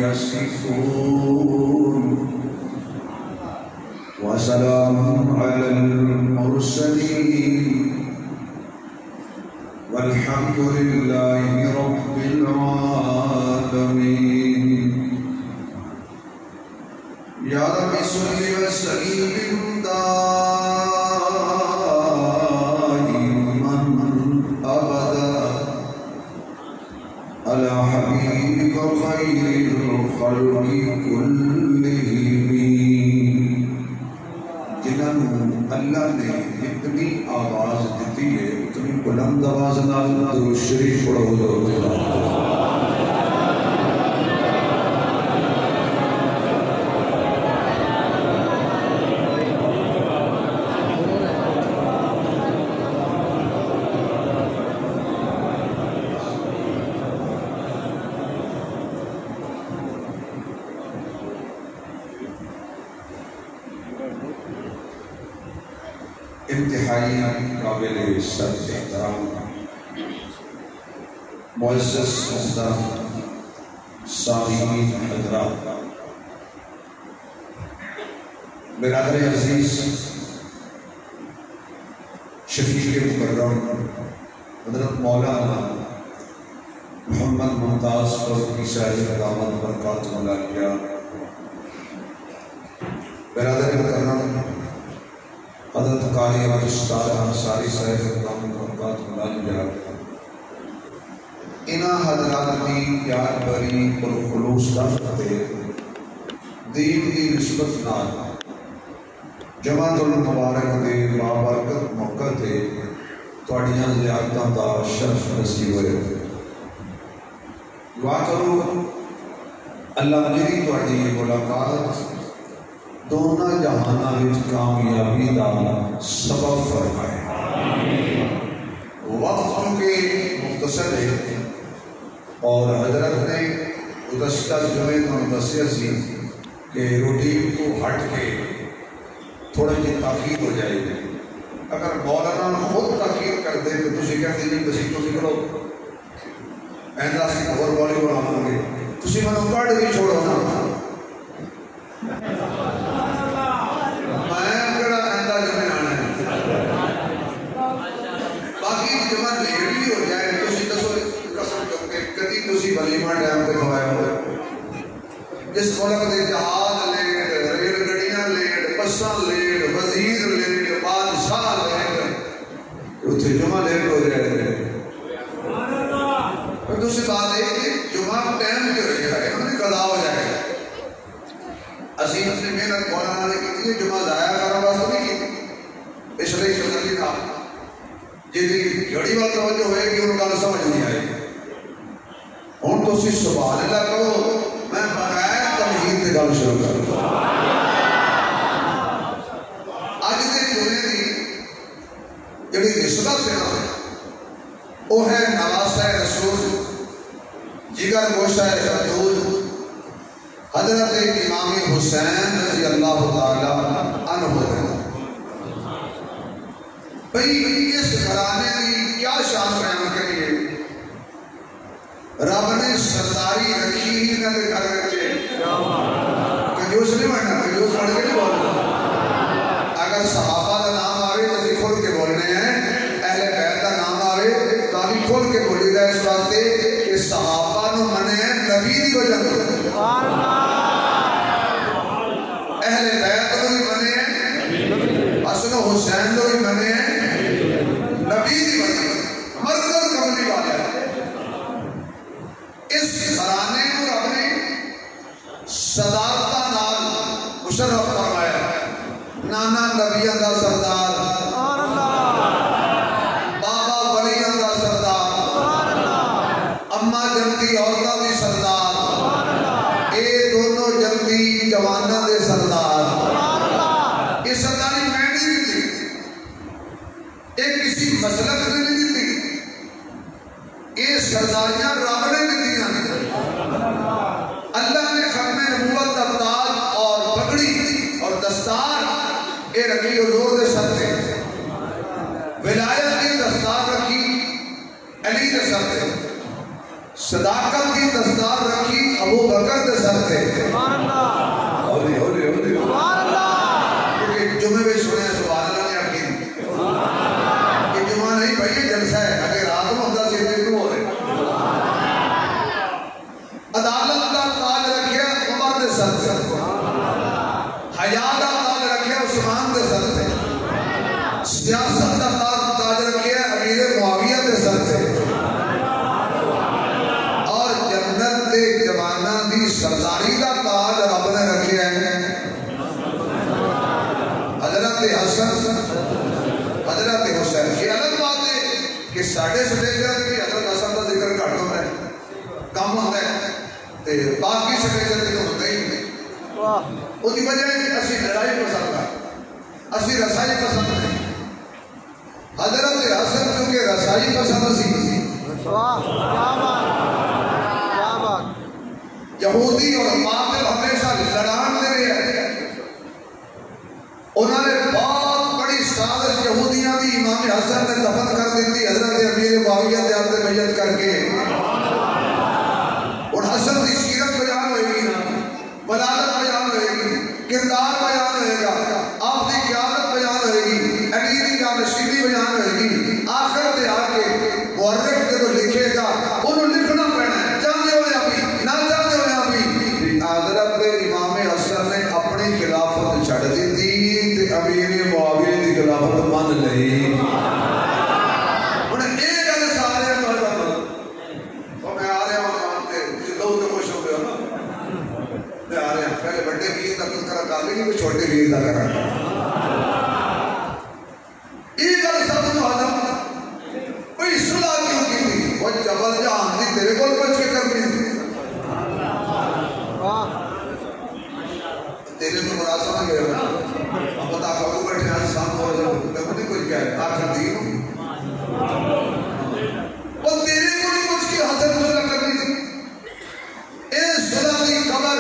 يصفون وسلام على المرسلين والحمد لله رب العالمين. يا رب صل وسلم دائما أبدا على حبيبك خير الخلق كلهم. جنہوں اللہ نے اتنی آواز دیتی ہے اتنی بلند آواز نال درود شریف پڑھو. انتہائی قابل عزت احترام معزز محترم سامعین حضرات، برادر عزیز، شفیع مکرم حضرت مولانا محمد ممتاز فاروقی صاحب دامت برکاتہ العالیہ، برادر مکرم حضرت قاری استاد انصاری صاحب دامت برکاتہ العالیہ، انہاں حضرات کی یاد بری پرخلوص دعوت دین کی نسبت نال جماعت المبارک دے بابرکت موقع تے تواڈیاں زیارتاں دا شرف نصیب ہوئے. دعا کرو اللہ میری تواڈی ملاقات دونوں جہاناں وچ کامیابی دا سبب فرمائے. وقت چونکہ مختصر ہے اور حضرت نے گزشتہ جمعے کو دسیا سی کہ روٹین کو ہٹ کے تھوڑا جی تاخیر ہو جائے گی. اگر مولانا خود تاخیر کر دے تو تسی کہتے جی بسی تو نکلو ایندا سی اور والی بناؤں گے تسی منو کڈ بھی چھوڑو نا. ولیمہ ٹائم پہ کھوایا ہوا جس ملک دے جہاز لیٹ، ریل گڑیاں لیٹ، بساں لیٹ، وزیر لیٹ، بادشاہ لیٹ، اتنے جمعہ لیٹ ہو جائے گا. دوسری بات ہے کہ جمعہ ٹائم جو رہے گا انہوں نے قضا ہو جائے گا. اسی اپنی محنت مولانا نے کی تھی جمعہ ضائع کرنے واسطے نہیں کی اس لیے شکلی تھا جی گھڑی وقت توجہ ہوئے گی ان کا سمجھ نہیں آئے گی. ہوں تو سبحان اللہ کرو میں بغیر تمہید کی گل شروع کروں. اج دے جمعے کی جڑی نسبت ہے وہ ہے نواسہ رسول جگر گوشہ خدود حضرت امام حسین رضی اللہ تعالی عنہ. بھئی اس گھرانے کی کیا شان بیان کریے. رب نے سرداری رکھی ہی نہ دے کر رکھے. کنجوس نہیں بننا، کنجوس بڑھ کے نہیں بولنا. اگر صحابہ کا نام آوے تو بھی کھول کے بولنے ہیں، اہل بیت کا نام آوے تو بھی کھول کے بولی گا اس واسطے کہ صحابہ نو منے ہیں نبی دی وجہ سے. اہل بیت نو بھی منے ہیں، حسن و حسین نو بھی منے ہیں نبی دی وجہ سے. مرکز کملی والا ہے. اس گھرانے کو رب نے صدارتاں نال مشرف فرمایا. نانا نبیاں دا سردار، بابا ولیاں دا سردار، اما جنتی عورتاں دی سردار، اے دونوں جنتی جواناں دے سردار. یہ سرداری میں نہیں دیتی، یہ کسی مسلک نے نہیں دیتی، یہ سرداریاں رب نے دیتی. اللہ نے ختم نبوت کا بکر دے سر تھے ہولی ہولی ہولی کیونکہ جمعے میں سنے سبحان اللہ نے آخری کہ جمعہ نہیں بھائی یہ جلسہ ہے اگر رات میں ہوتا سی دن کو ہو رہے عدالت کا تاج رکھیا عمر دے سر سے حیا کا تاج رکھیا عثمان دے سر سے سیاست کا تاج رکھیا امیر معاویہ دے سر سے اور جنت دے جواناں دی سرداری کا تاج رب نے رکھیا ہے حضرت حسن حضرت حسین. یہ الگ بات ہے کہ ساڑھے سٹیجر بھی حضرت حسن کا ذکر گھٹ ہوتا ہے کم ہوتا ہے تے باقی سٹیجر بھی ہوتا ہی نہیں. وہ دی وجہ ہے کہ اسی لڑائی پسند ہے اسی رسائی پسند نہیں. حضرت حسن کیونکہ رسائی پسند سی یہودی اور باطل ہمیشہ لڑان دے رہے ہیں. انہوں نے بہت بڑی سازش یہودیاں دی امام حسن نے دفن کر دیتی حضرت امیر معاویہ دے عرض میت کر کے. اور حسن دی سیرت بیان ہوئے گی بلالت بیان ہوئے گی کردار بیان ہوئے گا آپ دی قیادت بیان ہوئے گی علی دی جانشینی بیان ہوئے گی. آخر دے آ کے مورخ جب لکھے گا انہوں لکھنا پڑنا ہے چاہتے ہوئے ابھی نہ چاہتے ہوئے ابھی. حضرت امام حسن نے اپنی خلافت چھڑ دی تھی تے امیر معاویہ دی خلافت مان لئی. انہیں ایک گل سارے اور میں آ رہا ہوں مانتے لوگ تو خوش ہو گئے میں آ رہا ہوں پہلے بڑے ویر کا تذکرہ کر لیں گے چھوٹے ویر کا کرا یہ گل سب کو آدم کوئی صلح کیوں کی تھی وہ جبل جہان تھی تیرے کو بچ کے کرنی تھی تیرے تو مراسہ نہ گئے اب بتا کبھو بیٹھے آج سام ہو جاؤ میں نہیں کوئی کہہ رہا آخر دین وہ تیرے کو نہیں کچھ کی حضرت صلح کرنی تھی. اس صلح کی خبر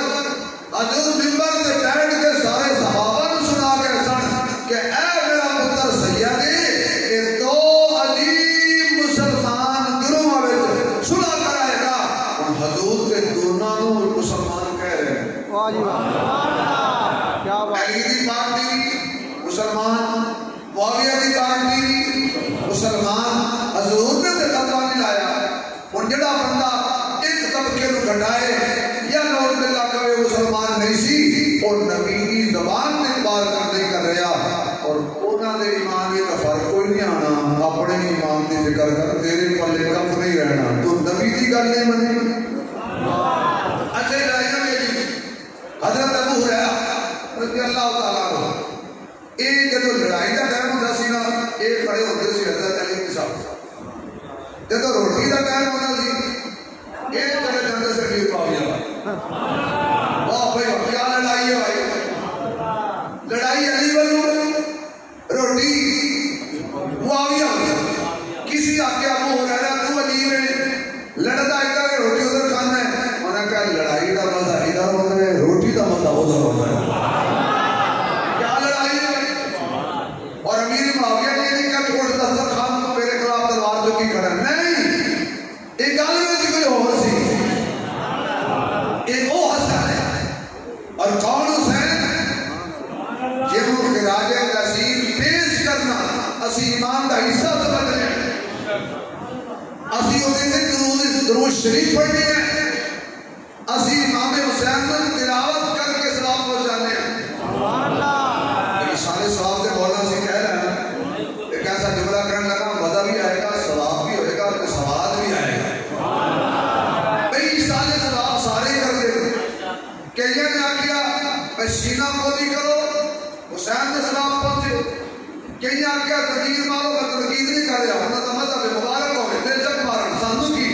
حضور ممبر سے بیٹھ کے سارے صحابہ نے سنا کے سن کہ اے میرا پتر سیدی کہ دو عظیم مسلمان گروہ میں صلح کرائے گا. حضور کے دونوں مسلمان کہہ رہے ہیں علی دی پارٹی مسلمان معاویہ دی پارٹی مسلمان. حضور نے تے فتویٰ نہیں لایا. اور جڑا بندہ ایک طبقے کو گھٹائے یا نور باللہ کہے مسلمان نہیں سی اور نبی کی زبان نے بات کرنے کر رہا اور انہاں دے ایمان کا فرق کوئی نہیں آنا. اپنے ایمان کی فکر کر تیرے پلے کف نہیں رہنا. تو نبی کی گل نہیں منی. اچھا لائن میری حضرت ابو ہریرہ رضی اللہ تعالیٰ عنہ یہ جب لڑائی کا ٹائم ہوتا سی نا یہ کھڑے ہوتے سی حضرت علی کے ساتھ. جب روٹی کا ٹائم ہوتا سی یہ چلے جاتے سے بھی معاویہ واہ بھائی کیا لڑائی ہے بھائی. لڑائی علی والوں روٹی معاویہ کسی آکے ابو ہریرہ تو عجیب ہے لڑتا ادھر روٹی ادھر کھانا ہے. انہوں نے کہا لڑائی کا مزہ ادھر ہوتا ہے روٹی کا مزہ ادھر ہوتا ہے. کیا لڑائی ہے اور امیر معاویہ نے نہیں کہا کہ وہ دسترخوان کو میرے خلاف تلوار جو کی کھڑا نہیں. ایک گل میں کوئی ہو سی ایک وہ حسن ہے اور کون حسین یہ وہ خراج تحسین پیش کرنا اسی ایمان کا حصہ سمجھ رہے ہیں. اسی ہوتے تھے درود شریف پڑھنے ہیں اسی امام حسین کو تلاوت کر کے ثواب پہنچانے ہیں. سارے ثواب سے مولانا سے کہہ رہے ہیں ایک ایسا جملہ کرنے لگا مزہ بھی آئے گا ثواب بھی ہوئے گا اور ثواب بھی آئے گا. بھئی سارے ثواب سارے کر دے کہ یہ نے آکیا سینہ بولی کرو حسین میں ثواب پہنچے کہ یہ آکیا تقید مارو میں تقید نہیں کر رہا ورنہ تو مذہب مبارک ہوئے دل جب مارن سانو کی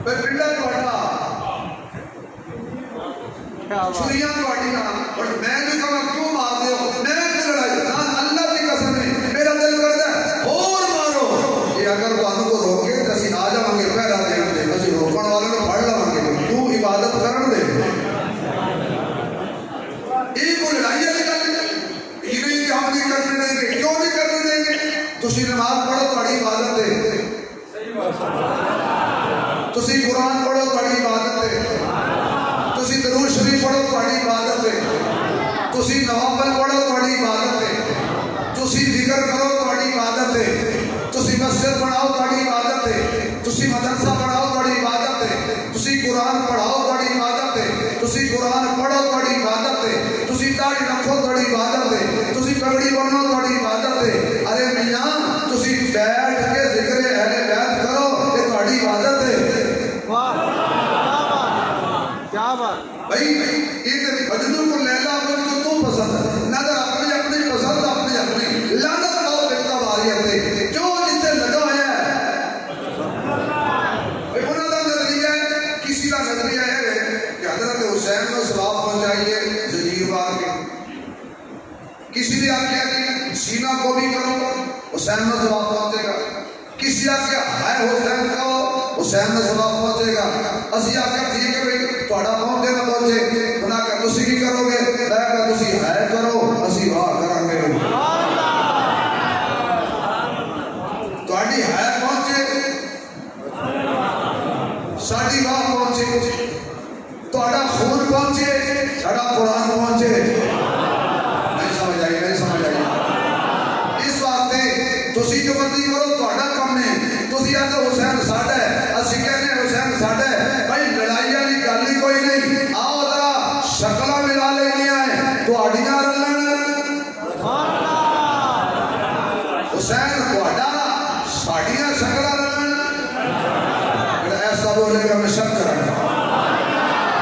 میں پنڈا کوٹا سوریاں کوٹیاں اور میں جو کہا کیوں مار دے ہو میں نے لڑائی اللہ کی قسم ہے میرا دل کرتا ہے اور مارو. یہ اگر وہ کو روکے تو اسی آ جاؤں گے پہلا دے دے اسی روکن والے کو پڑھ لوں گے کیوں عبادت کرن دے. ایک کو لڑائی والی گل یہ نہیں کہ ہم نہیں کرنے دیں گے کیوں نہیں کرنے دیں گے. تسی نماز پڑھو تہاڈی عبادت ہے تسی قرآن پڑھو تہاڈی عبادت قرآن پڑھاؤ تھوڑی عبادت ہے، تسی قرآن پڑھو تھوڑی عبادت ہے، تسی داڑھی رکھو تھوڑی عبادت ہے، تسی پگڑی بنو تھوڑی عبادت ہے۔ ارے میاں تسی بیٹھ کے ذکر اہل بیت کرو، یہ تھوڑی عبادت ہے۔ واہ کیا بات بھائی یہ مجنوں کو لیلا مجھ کو پسند ہے، نظر اپنی اپنی پسند اپنی اپنی لعنت پاؤ فرقہ واریت ہے جو جتنے لگا ہوا ہے۔ بھائی انہوں کا نظریہ ہے، کسی کا نظریہ ہے کہ حضرت حسین کو ثواب پہنچائیے زنجیر مار کے، کسی نے آخیا کہ سینہ کو بھی کرو حسین میں ثواب پہنچے گا، کسی آخیا ہے حسین کہو حسین میں ثواب پہنچے گا، اسی آخیا ٹھیک ہے بھائی تھوڑا پہنچے نہ پہنچے بنا کر تسی بھی کرو گے، میں کہا تسی ہے کرو اسی واہ کریں گے، تھوڑی ہے پہنچے ساڑی واہ پہنچے، تھوڑا خون پہنچے ساڑا قرآن پہنچے۔ نہیں سمجھ آئی نہیں سمجھ آئی اس واسطے تسی جو مرضی کرو تھوڑا کم نہیں، تسی آتے حسین ساڑا ہے اسی کہنے حسین ساڑا ہے، بھائی لڑائی والی گل ہی کوئی نہیں، آؤ ذرا شکلاں ملا لینی ہے تہاڈیاں رلن، حسین تہاڈا ساڈیاں شکلاں رلن، جڑا ایسا بولے گا میں شک کراں گا،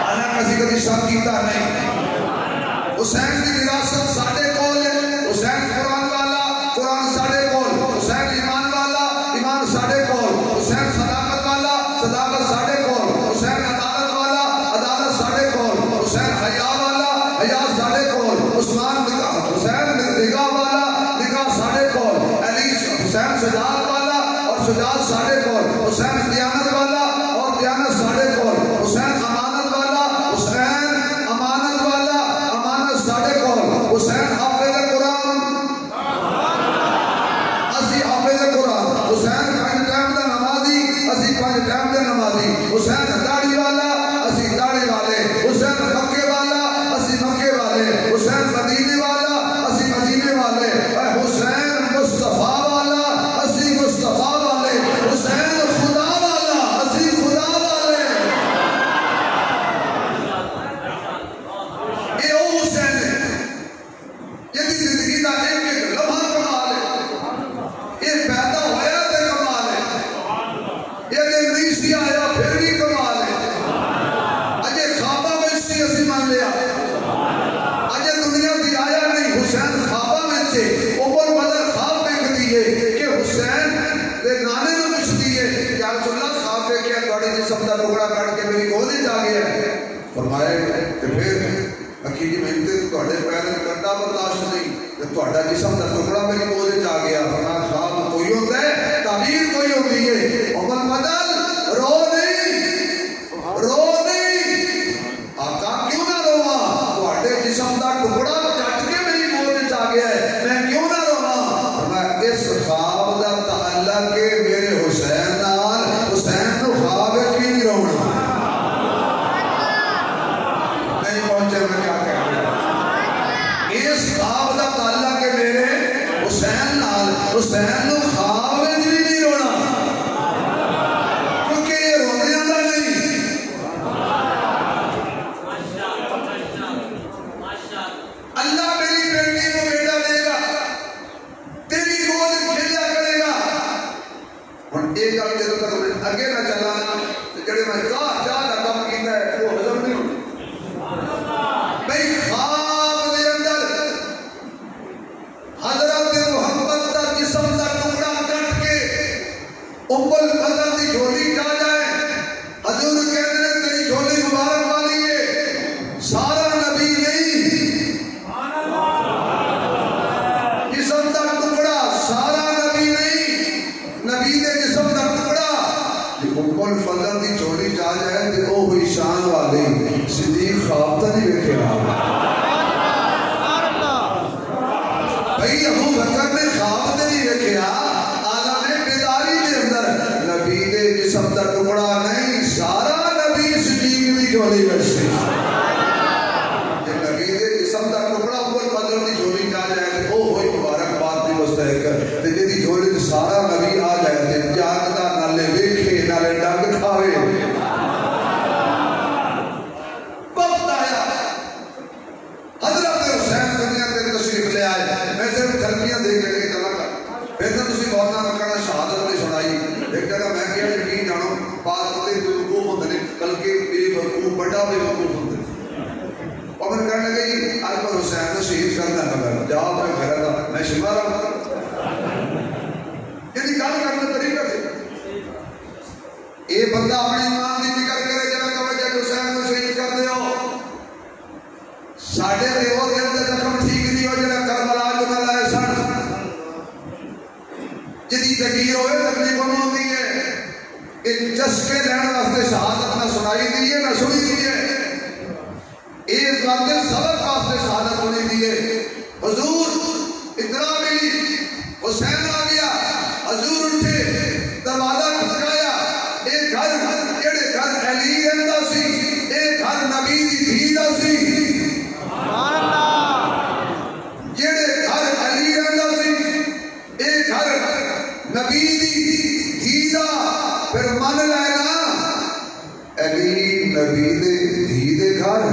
حالانکہ کسی کبھی شک کیتا نہیں۔ حسین کی وراثت ساڈے کول ہے، حسین قرآن والا قرآن ساڈے کول، حسین ایمان والا ایمان ساڈے کول، حسین صداقت والا صداقت ساڈے کول، حسین عدالت والا عدالت ساڈے کول، حسین حیا والا حیا ساڈے کول، عثمان حسین نگاہ والا نگاہ ساڈے کول، علی حسین شجاعت والا اور شجاعت ساڈے کول، حسین دیانت والا اور دیانت ساڈے کول، حسین امانت والا حسین امانت والا امانت ساڈے کول، حسین حافظ قرآن اسی حافظ قرآن، حسین 5 ٹائم دا نمازی اسی 5 ٹائم دے نمازی، حسین داڑھی والا اسی داڑھی والے، حسین مکے والا اسی مکے والے، حسین مدینے والا اسی مدینے والے، حسین مصطفیٰ والا اسی مصطفیٰ والے، حسین خدا والا اسی خدا والے۔ یہ وہ حسین ہے یہ زندگی کا ایک ایک لمحہ کمال ہے، یہ پیدا ہوا تے کمال ہے، یہ نہیں سی آیا پھر بھی کمال ہے، اجے خوابہ میں سی اسی مان لیا، اجے دنیا کی آیا نہیں، حسین خوابہ میں سے عمر بدر خواب دیکھ دیئے کہ حسین دے نانے میں پوچھ دیئے کہ رسول اللہ خواب دیکھے تھوڑے جسم کا ٹکڑا کاٹ کے میری گودی جا گیا ہے، فرمائے کہ پھر اکیلی محنت تھوڑے پیر کرنا برداشت نہیں کہ تھوڑا جسم کا ٹکڑا میری گودی جا گیا، فرمایا خواب کوئی ہوتا ہے تعبیر کوئی ہوتی ہے، عمر بدر رو نہیں آقا کیوں نہ روا، تھوڑے جسم کا ٹکڑا کٹ کے میری گودی جا گیا ہے میں کیوں نہ روا، فرمایا اس خواب دا تعلق ہے میرے حسین نال، حسین نو خواب بھی نہیں رونا۔ نہیں پہنچے میں کیا کہہ رہا اس خواب دا تعلق ہے میرے حسین نال، حسین نو خواب بھی نہیں رونا، کیونکہ یہ رونے والا نہیں۔ اللہ میری بیٹی کو بیٹا دے گا، تیری گود کھیلیا کرے گا، اور ایک گل دے تک اگے نہ چلانا جڑے میں چاہ دا کم کیتا ہے وہ ہضم نہیں ہوتا۔ بھئی خواب دے اندر حضرت محمد دا جسم دا ٹکڑا کٹ کے ام الفضل دی جھولی جا جائے، حضور کہتے ہیں تیری جھولی مبارک والی ہے، سارا نبی نہیں، جسم دا ٹکڑا سارا نبی نہیں، نبی دے جسم دا ٹکڑا ام الفضل دی جھولی جا جائے تے او ہوئی شان والے صدیق خواب تا نہیں ویکھے رہا۔ بھئی ابو بکر نے خواب تے نہیں ویکھے عالم بیداری دے اندر نبی دے جسم دا ٹکڑا نہیں سارا نبی صدیق دی جھولی ویسے، نبی دے جسم دا ٹکڑا ام الفضل دی جھولی جا جائے تے او ہوئی مبارک بات دی مستحق تے جدی جھولی سارا نبی آ جائے تے جاگدا نالے ویکھے نالے ڈنگ کھاوے بڑا بے وقوف ہوتا ہے اور میں کہنے لگے جی آج پر حسین کو شہید کرنا ہے جا میں گھر کا میں شفا رہا ہوں یعنی گل کرنے طریقہ سے یہ بندہ اپنے ایمان کی فکر کرے جب کہ حسین کو شہید کر دیو ساڈے دیو دل دے زخم ٹھیک نہیں ہو جڑا کربلا جو نہ لائے سن جدی تکیر ہوئے تکلیف ہوتی ہے کہ چسکے لین واسطے شہادت نہ سنائی دی ہے نہ سنی دی ہے اس واسطے سبق واسطے شہادت سنی دی ہے حضور اطلاع ملی حسین آ گیا حضور اٹھے دروازہ کھٹکایا اے گھر جڑے گھر علی رہندا سی اے گھر نبی دی دھی دا سی سبحان اللہ جڑے گھر علی رہندا سی اے گھر نبی دی دھی دا پھر من لینا علی نبی دے دھی دے گھر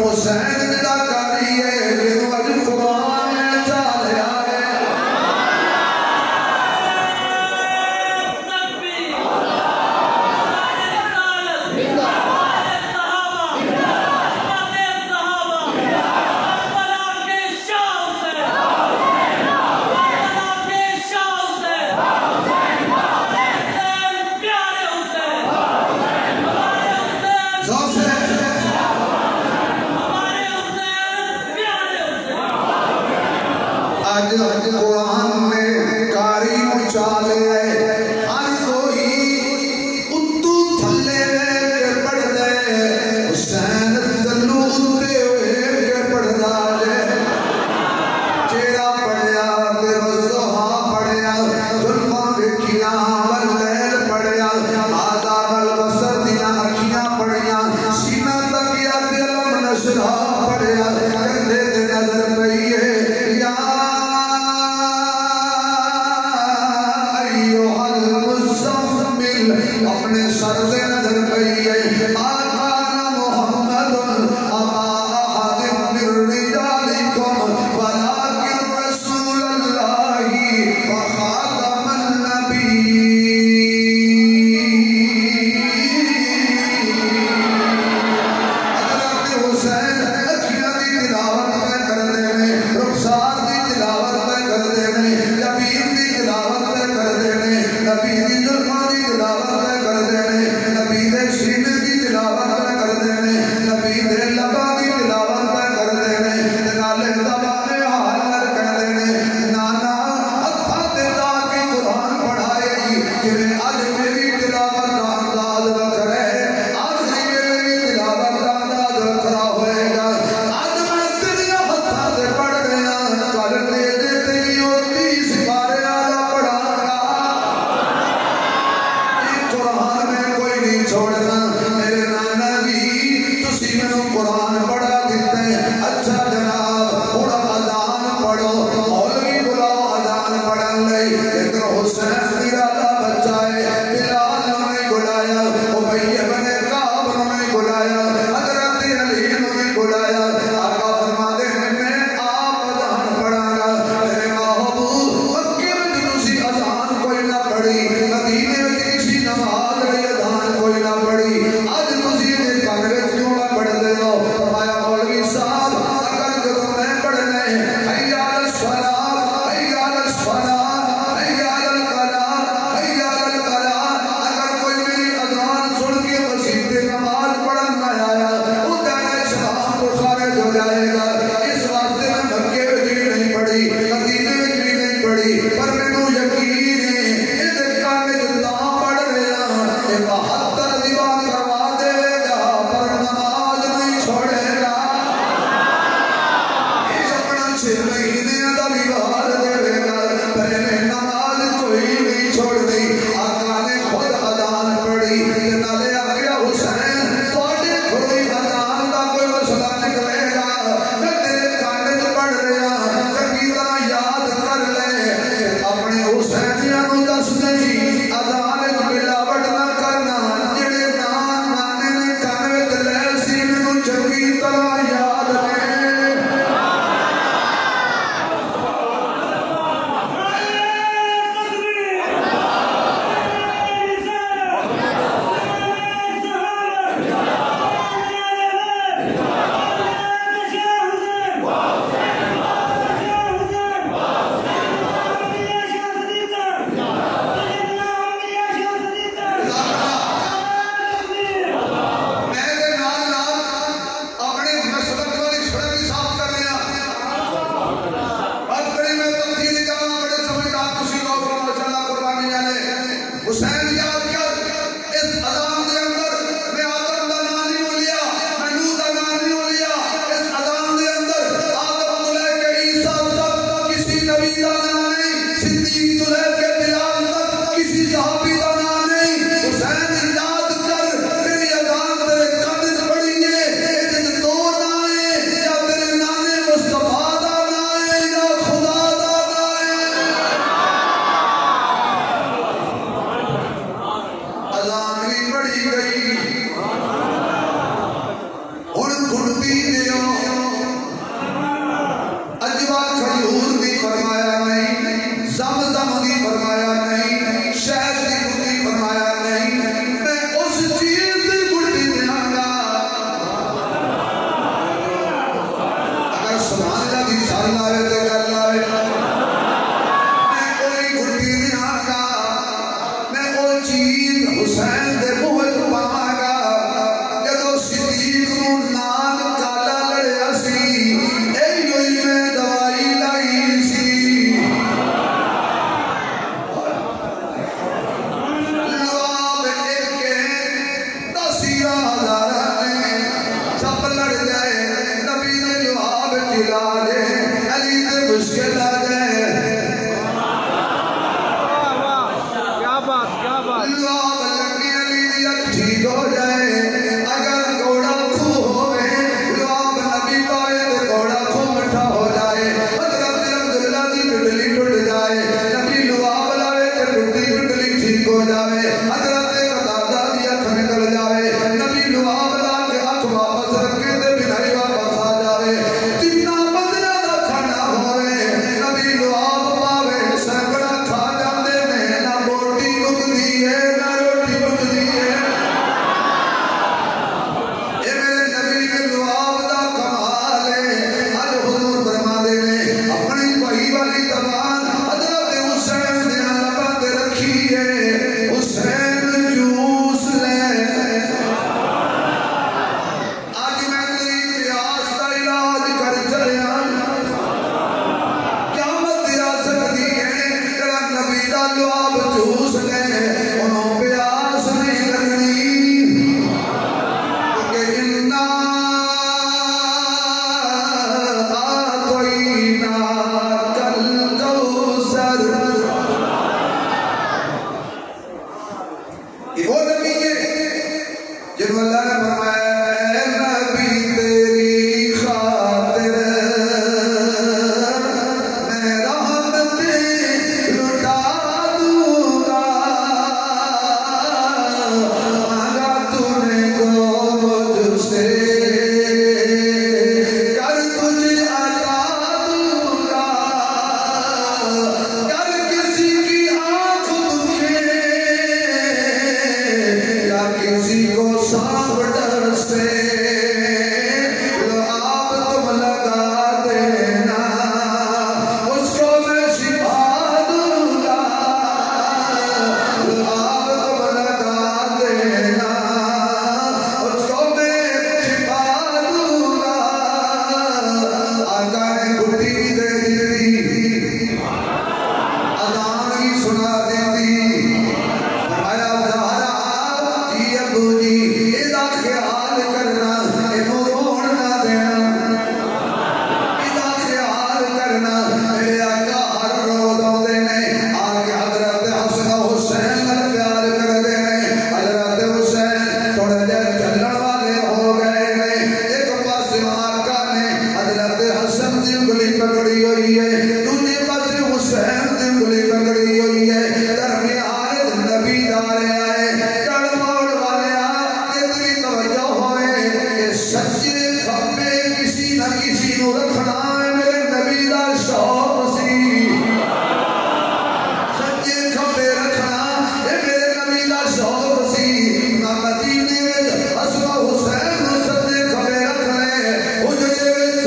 حسین دا کاری ہے جنوں اج قرآن چا اج قرآن میں کاری مچالے ہر کوئی اتو تھلے کے پڑھ دے حسین تلو اتے ہوئے کے پڑھ دے چیرا پڑھیا تے وضحا پڑھیا ظلمہ دیکھیاں واللیل پڑھیا آداب البصر دیاں اکھیاں پڑھیا سینہ تکیا تے علم نشرہ پڑھیا کندھے تے نظر پئی ہے یا ایوہ المزمل اپنے سر دے نظر پئی ہے آقانا محمد ابا احد من رجالکم ولکن رسول اللہ وخاتم النبی حضرت حسین اکھیاں دی تلاوت میں کر دینے رخسار دی تلاوت میں کر دینے نبی دی تلاوت میں کر دینے نبی دی ظلمہ دی تلاوت میں کر دینے نبی دے سینے دی تلاوت میں کر دینے نبی دے لبا دی تلاوت میں کر دینے نالے دبانے حال کر کہہ دینے نانا ہتھا تے تاکہ قرآن پڑھائے گی کہ آج میری تلاوت کا انداز وکھرے آج میری تلاوت کا انداز وکھرا ہوئے گا آج میں تیریا ہتھا تے پڑھ گیا کل میرے تیری ہوتی سپارے آدھا پڑھا گا قرآن میں کوئی نہیں چھوڑنا میرے نانا بھی تسی میں قرآن پڑھا دیتے ہیں اچھا جناب تھوڑا اذان پڑھو مولوی بلاؤ اذان پڑھن لئی ایک حسین میرا بچہ ہے بلال نے بلایا ابی ابن کعب نے بلایا حضرت علی نے بلایا آقا فرماتے ہیں میں آپ اذان پڑھا گا میرے محبوب مکے میں تسی اذان کوئی نہ پڑھی مدینے میں کسی نماز میں اذان کوئی نہ پڑھی آج تسی نے کانگریس کیوں نہ پڑھ دے ہو فرمایا مولوی صاحب اگر جب میں پڑھنے حی علی الصلاۃ حی علی الصلاۃ حی علی الفلاح حی علی الفلاح اگر کوئی میری اذان سن کے مسجد میں نماز پڑھن نہ آیا وہ کہنا اسلام تو خارج ہو جائے گا اس واسطے میں مکے میں بھی نہیں پڑھی مدینے میں بھی نہیں پڑھی پر مینوں یقین ہے یہ کانے جتنا پڑھ رہا یہ 72 دیوان کروا دے گا پر نماز نہیں چھوڑے گا یہ اپنا 6 مہینے دا دیوار دے گا پہلے نماز کوئی نہیں چھوڑ دی آقا نے خود اذان پڑھی نالے آخیا حسین تھوڑے کوئی اذان دا کوئی مسئلہ نکلے گا میں تیرے کانے جو پڑھ رہا چنگی طرح یاد کر لے اپنے حسینیاں نو دس نہیں اذان ملاوٹ نہ کرنا جڑے نان نانے نے کانے دلے سی مینوں چنگی طرح یاد رہے ہوئی ہے دوجے پاسے حسین دی انگلی پکڑی ہوئی ہے درمیان نبی دار آئے کڑ موڑ والے تیری توجہ ہوئے کہ سچے کھپے کسی نہ کسی نو رکھنا ہے میرے نبی دا شوق سی سچے کھپے رکھنا ہے میرے نبی دا شوق سی نہ مدینے وچ اسوا حسین نو سچے کھپے رکھنے اجڑے وچ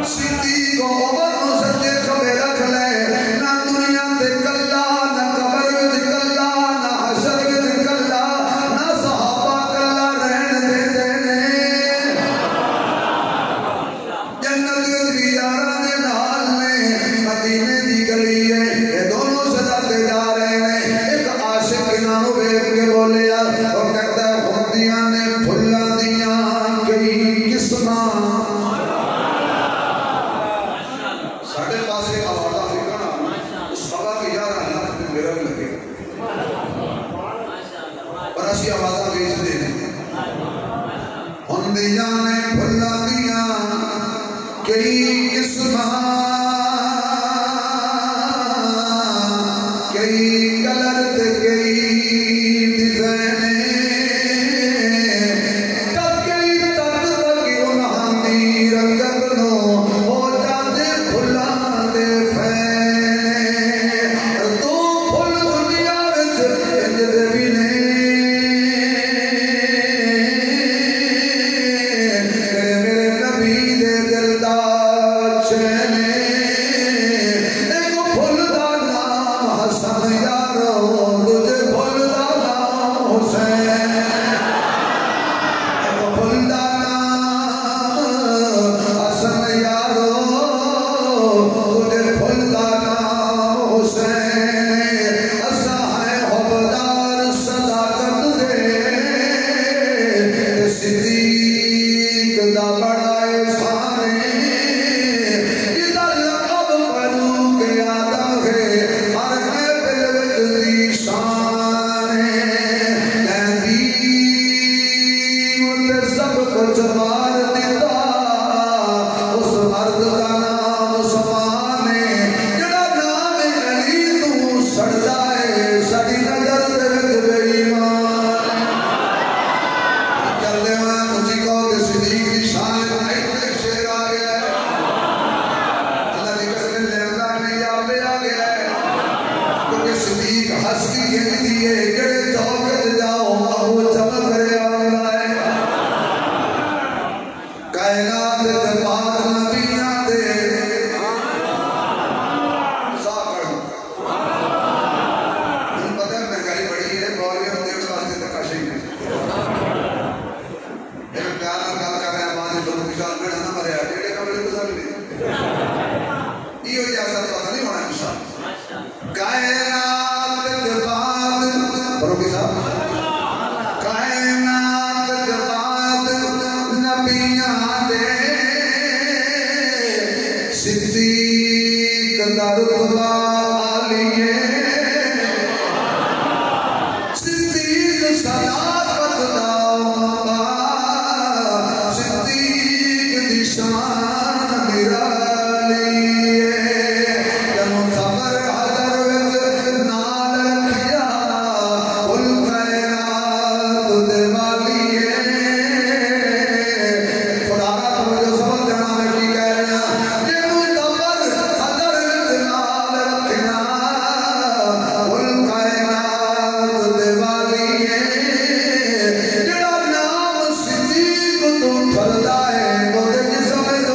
صدیق عمر نو سچے کھپے رکھ لے نہ دنیا تے کلا نہ قبر وچ کلا نہ حشر وچ کلا نہ صحابہ کلا رہن دیندے نے جنت دی یاراں دے نال نے مدینے دی گلی ہے یہ دونوں سجاتے جا رہے ہیں ایک عاشق انہاں نوں ویکھ کے بولیا او کہتا ہے ہوندیاں نے پھلاں دیاں کئی قسماں ساڑھے پاسے آوازہ فکرنا اس خبر کی یار اللہ نے میرا بھی لگے پر اسی آوازہ بیچ دے ہندیاں نے بھلا دیاں کئی قسماں کئی کلر تے کئی ڈیزائن تک کئی تک تک انہاں دی رنگت نو ہو جاندے پھلاں دے فین تو پھل دنیا وچ انج دے بھی نے میرے نبی دے دل دا چین ایک پھل دا نام حسن یارو دوجے پھل دا نام حسین ایک پھل دا نام حسن یارو دوجے پھل دا نام حسین اسا ہے حبدار صداقت دے صدیق دا بڑا احسان ادھر لقب فاروق آدم ہے ہر محفل وچ دی شان کہندی تے سب کچھ مار دیتا اس مرد دا نام عثمان جڑا نام علی تو سڑدا ہے ساری نظر دے وچ بے ایمان چلے ہوئے مجھے کہو کہ صدیق دی شان ایک شعر آ گیا ہے اللہ دی قسم لیندہ نہیں آپ لے آ گیا ہے کیونکہ صدیق ہستی کہنی دیئے جڑے چوکت جاؤ ابو چمک رہے آمدہ ہے کائنات دے بعد نبیاں دے ساکڑ ان پتہ ہے مہنگائی بڑی ہے بولیاں دیکھ واسطے تکاشی میں ایک پیارا گل کر رہے ہیں بعد جو مثال میں نہ مرے ایڈے کمرے گزار لی یہ ہوئی ایسا تو نہیں ہونا مثال کائنات کے بعد فروغی صاحب کائنات کے بعد نبیاں دے صدیق دا رتبہ عالی ہے صدیق صداقت دا مقام صدیق دی شان نرالی ہے جنوں خبر حضر وچ نال رکھیا کل کائنات دے والی ہے خدا را توجہ سمجھ جانا میں کی کہہ رہا ہوں جنوں خبر حضر وچ نال رکھنا کل کائنات دے والی ہے جڑا نام صدیق تو پھلدا ہے وہ جسم تو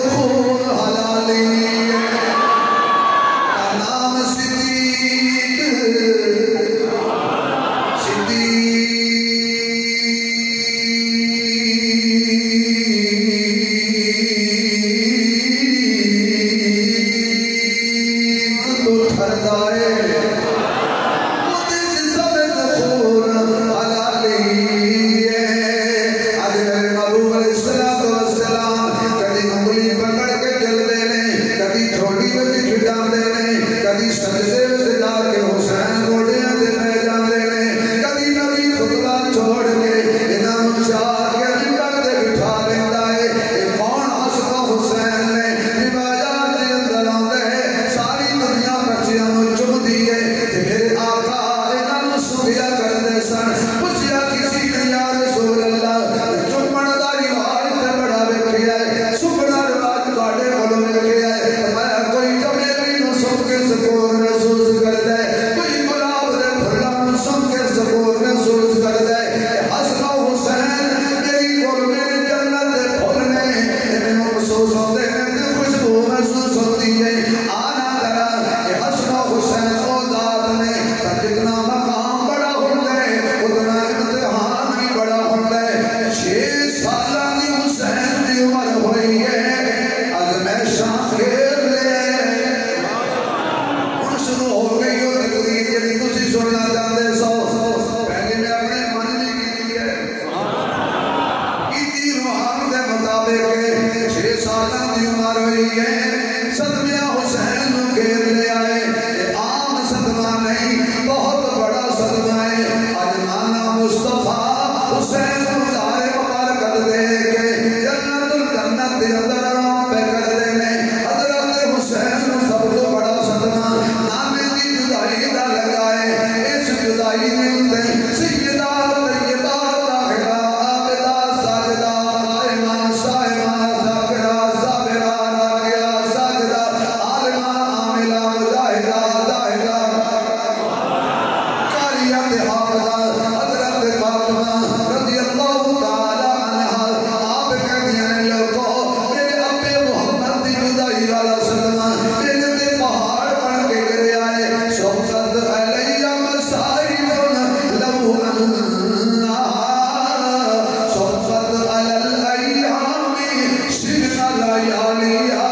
یا لیا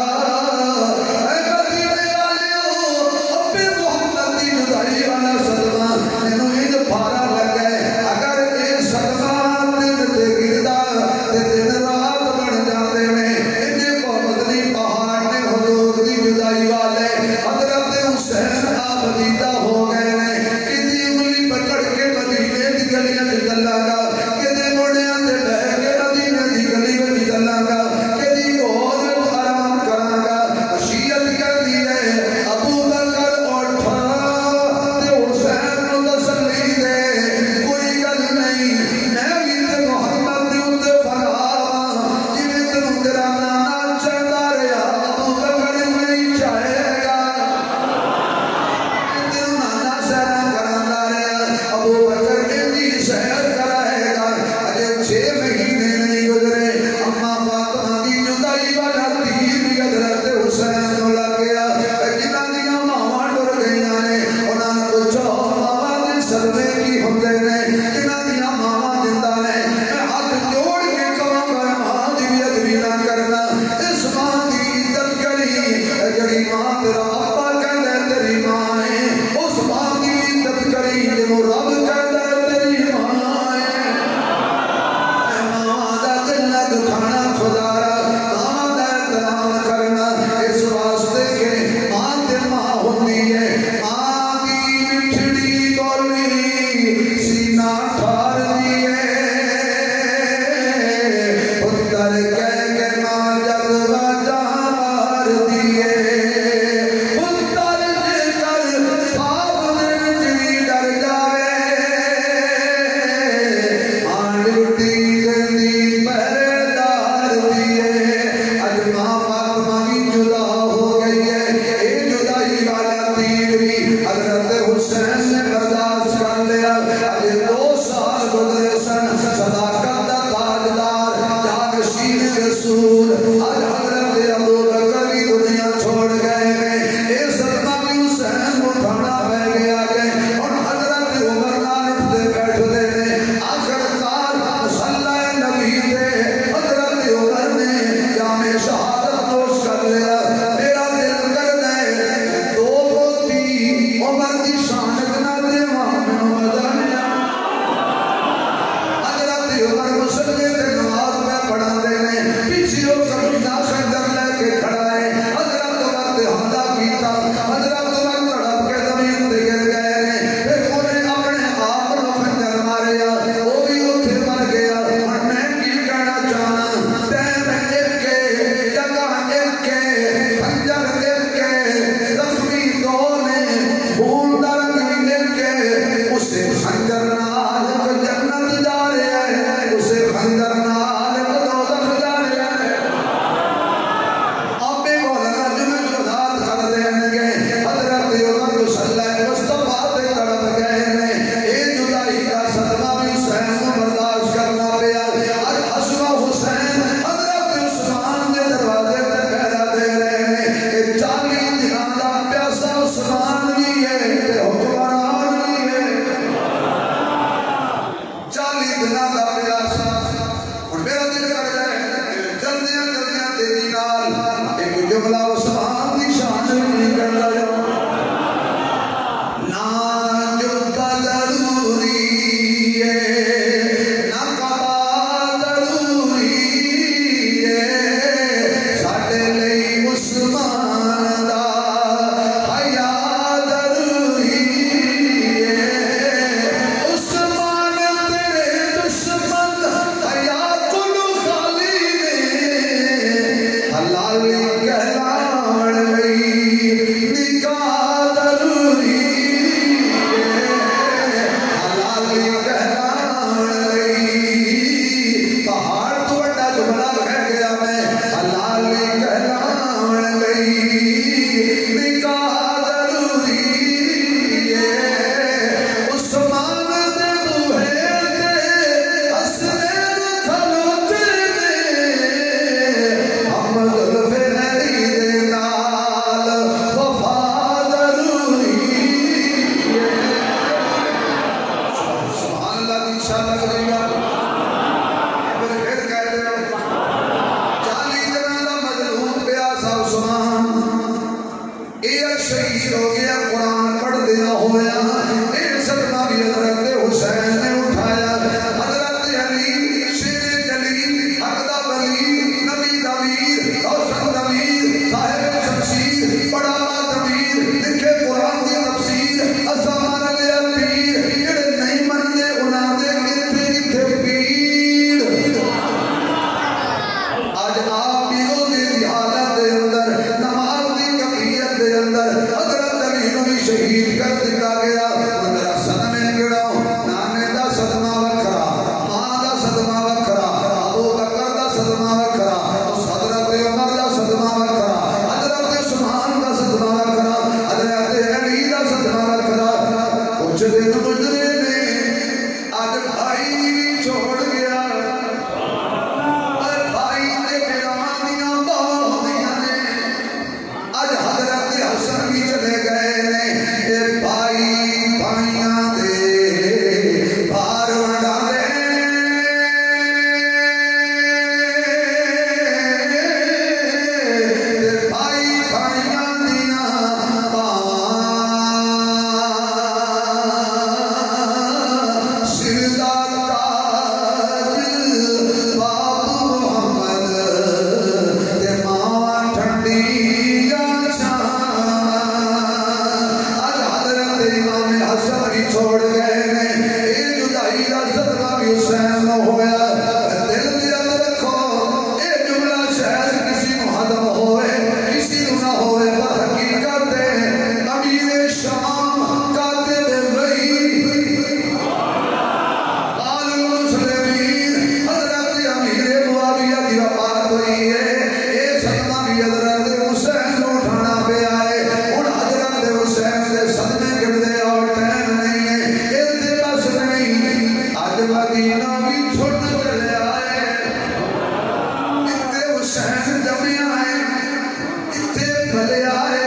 اے مدینے والے اپنے محمد دی جدائی والا صدمہ انہوں انج بھارا لگا ہے اگر یہ صدمہ دل تے گردا تے دن رات بن جاندے میں انج بہت نہیں پہاڑ نے حضور دی جدائی والے حضرت حسین آپ دیدہ ہو گئے نے کدی انگلی پکڑ کے مدینے دی گلیاں چلاں گا کدی مڑیاں تے بہ کے مدینے دی گلی وچ چلاں گا کدی گود وچ آرام کراں گا وصیت کردی ہے ابو بکر اٹھ تے حسین نوں تسلی دے کوئی گل نہیں میں بھی تے محمد دے اوتے فراواں جویں تینوں تیرا نانا چاہتا رہا ابو بکر نہیں چاہے گا تینوں نانا سیر کرانا رہا ابو بکر دی سیر کرائے گا اجے 6 مہینے نہیں گزرے اما فاطمہ دی جدائی والا تیر بھی حضرت حسین نوں لگ گیا جنہاں دیاں ماواں ڈر گئیاں نے انہاں نے پوچھا ماواں دے صدمے کی ہوندے نے جنہاں دیاں ماواں زندہ نے میں ہاتھ جوڑ کے کہاں گا ماں دی بھی ادبی نہ کرنا اس ماں دی عزت کری جڑی ماں تیرا ابا کہندا ہے تیری ماں ہے اس ماں دی عزت کری جنوں رب کہندا ہے تیری ماں ہے ماں دا دل نہ دکھانا خدا را ماں دا احترام کرنا اس واسطے کہ ماں تے ماں ہوندی ہے ماں دی مٹھڑی بولی سینہ ٹھار دی ہے پتر کہہ کے ماں جذبہ جہاں مار دی ہے پتر جے کر خواب دے جی ڈر جاوے ماں ڈیوٹی دیندی پہرےدار دی ہے اج ماں فاطمہ بھی جدا ہو گئی ہے اے جدائی والا تیر بھی حضرت حسین نے برداشت کر لیا اج 2 سال گزرے سن صداقت دا تاجدار جانشین رسول آج حضرت ابو بکر کی دنیا چھوڑ گئے ہیں اے صدمہ بھی حسین کو اٹھانا پہ گیا گئے اور حضرت عمر نال اٹھتے بیٹھتے ہیں آخر کار مصلی نبی دے حضرت عمر نے جامع شہادت نوش کر لیا میرا دل کردا ہے 2 موتی عمر دی شان نہ دیواں مینوں مزہ نہیں حضرت عمر مسلے تے نماز میں پڑھاندے نے پیچھے او کبھی خنجر لے کے کھڑا ہے حضرت عمر تے حملہ کیتا حضرت عمر تڑپ کے زمین تے گر گئے نے پھر انہیں اپنے آپ نوں خنجر ماریا وہ بھی اوتھے مر گیا اور میں کی کہنا چاہنا ٹائم ایک ہے جگہ ایک ہے خنجر ایک ہے زخمی 2 نے خون دا رنگ ایک ہے اسے خنجر نال جنت جا رہا ہے اسے خنجر نال دوزخ جا رہا ہے آپ مولانا جنہیں وضاحت کر دیں گے حضرت عمر صلی مصطفیٰ تے تڑپ گئے نے اے جدائی کا صدمہ بھی حسین کو برداشت کرنا پیا اور اسما حسین حضرت عثمان کے دروازے تے پہرا دے رہے ہیں کہ 40 دنوں دا پیاسا عثمان بھی ہے تے حکمران بھی ہے 40 دنوں دا پیاسا اور میرا دل کر جائے جلدیاں تیری نال ایک جملہ عثمان دی شان نہیں کر لیا نہ جبہ ضروری ہے نہ قبا ضروری ہے ساڈے لئی عثمان دا حیا ضروری ہے عثمان تیرے دشمن حیا کلو خالی نے حلالی کہلاون لئی نکاح ضروری ہے حلالی کہلاون لئی پہاڑ تو بڑا جملہ کہہ گیا میں حلالی کہلاون لئی نکاح ضروری ہے عثمان دے بوہے تے حسنین کھلوتے نے ہم زلفے عثمان ایک شہید ہو گیا قرآن پڑھ دیا ہویا ایک صدمہ بھی حضرت حسین نے اٹھایا حضرت علی شیر جلی حق دا ولی نبی دا ویر روشن دا ویر صاحب شمشیر بڑا ضمیر لکھے قرآن کی تفسیر اسا مان لیا پیر جڑے نہیں منتے انہاں دے کتھے کتھے پیر آج آپ پیروں دی حالت دے اندر نماز دی کفیت دے اندر حضرت علی نو بھی شہید کر دیا گیا میرا صدمے گڑاؤ نانے دا صدمہ وکھرا ماں دا صدمہ وکھرا ابو بکر دا صدمہ وکھرا حضرت عمر دا صدمہ وکھرا حضرت عثمان دا صدمہ وکھرا حضرت علی دا صدمہ وکھرا کچھ دن گزرے نے آج بھائی بھی چھوڑ گیا بھائی دے بیانیاں باہر ہوندیاں نے آج حضرت حسن بھی چلے گئے نے اے بھائی بھائیاں دے بھار وڈالے اے بھائی بھائیاں دیاں سر دا تاج باپ محمد تے ماں ٹھنڈی چھاں آج حضرت امام حسن بھی چھوڑ گئے نے اے جدائی دا صدمہ بھی حسین نہ ہویا دل دے اندر رکھو اے جملہ شاید کسی محدم ہوئے کسی نہ ہوئے پر حقیقت ہے امیر شام کاتب وحی قال المسلمین حضرت امیر معاویہ کی وفات ہوئی ہے اے صدمہ بھی حضرت حسین کو اٹھانا پہ آئے اور حضرت حسین دے صدمے گردے اور ٹائم نہیں ہے اتنے بس نہیں آج مدینہ بھی چھوٹ چلے آئے اتنے حسین جمعے آئے اتنے پھلے آئے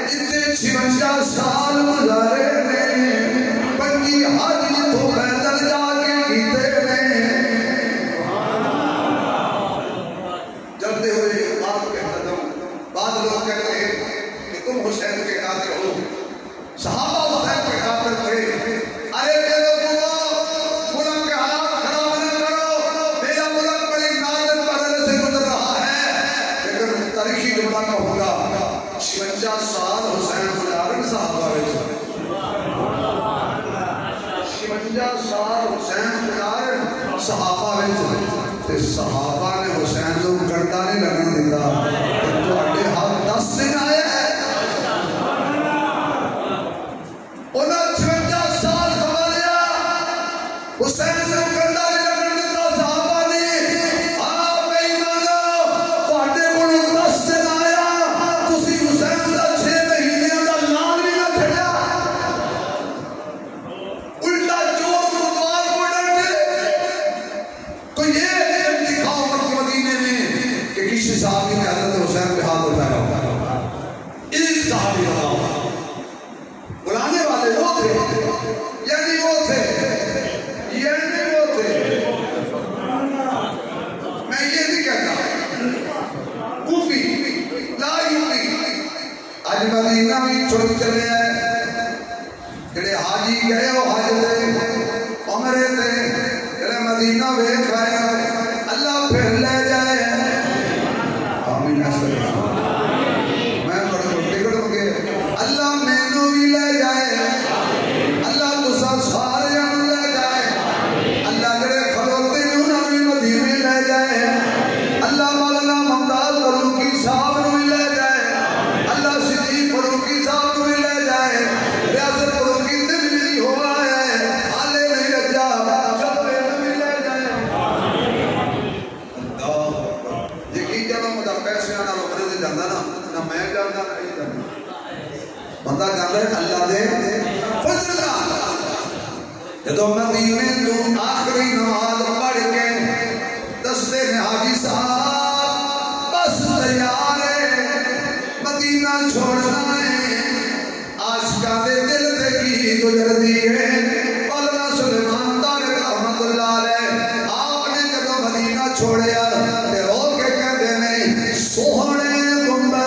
اتنے 56 سال گزارے نے بنگی حج تو پیدل جا کے کیتے نے جلدے ہوئے آپ کے قدم بعض لوگ کہتے ہیں کہ تم حسین کے قاتل ہو صحابہ حسین کے قاتل تھے ارے میرے ملک کے حالات خراب نہ کرو میرا ملک بڑی نادر مرحلے سے گزر رہا ہے لیکن تاریخی جملہ کا ہوگا 56 سال حسین گزارن صحابہ وچ 56 سال حسین گزارن صحابہ وچ تے صحابہ نے حسین کو گردہ نہیں لگن دیتا تو اڈے ہاتھ 10 دن آئے ہیں انہاں 56 سال سوالیا حسین کو گردہ نہیں لگن دیتا صحابہ نے آپ بے ایمانو تواڈے کول 10 دن آیا تسی حسین دا 6 مہینے دا نام بھی نہ چھڈیا الٹا چور متوال کو ڈنڈے تو یہ دکھاؤ مکہ مدینے میں کہ کسی صحابی نے حضرت حسین پہ ہاتھ اٹھایا ہوگا ایک صحابی بتاؤ بلانے والے وہ تھے یعنی وہ تھے میں یہ نہیں کہتا کوفی لا یوفی آج مدینہ بھی چھوڑ چلے ہیں جڑے حاجی گئے وہ حج تے عمرے تے جڑے مدینہ ویکھ آئے اللہ پھر لے جائے آمین میں بڑے ٹکٹ مگے اللہ مینوں بھی لے جائے اللہ تساں سارے لے جائے اللہ جڑے کھلوتے نے انہاں بھی مدینے لے جائے اللہ مولانا ممتاز فاروقی صاحب نو بھی لے جائے اللہ صدیق فاروقی صاحب نو بھی لے جائے ریاست فاروقی دل بھی ہوا ہے حالے نہیں رجا جب بھی لے جائے دیکھی جب مجھے پیسے آنا بندے سے جانا نہ میں جانا نہیں جانا بندہ جانا ہے اللہ دے فضل جدو مدینے تو آخری نماز پڑھ کے دستے میں حاجی صاحب بس تیار ہے مدینہ چھوڑنا ہے عاشقاں دے دل تے کی گزر دی ہے مولانا سلیمان طارق رحمت اللہ علیہ آپ نے جدو مدینہ چھوڑیا تے رو کے کہتے ہیں سوہنے گنبد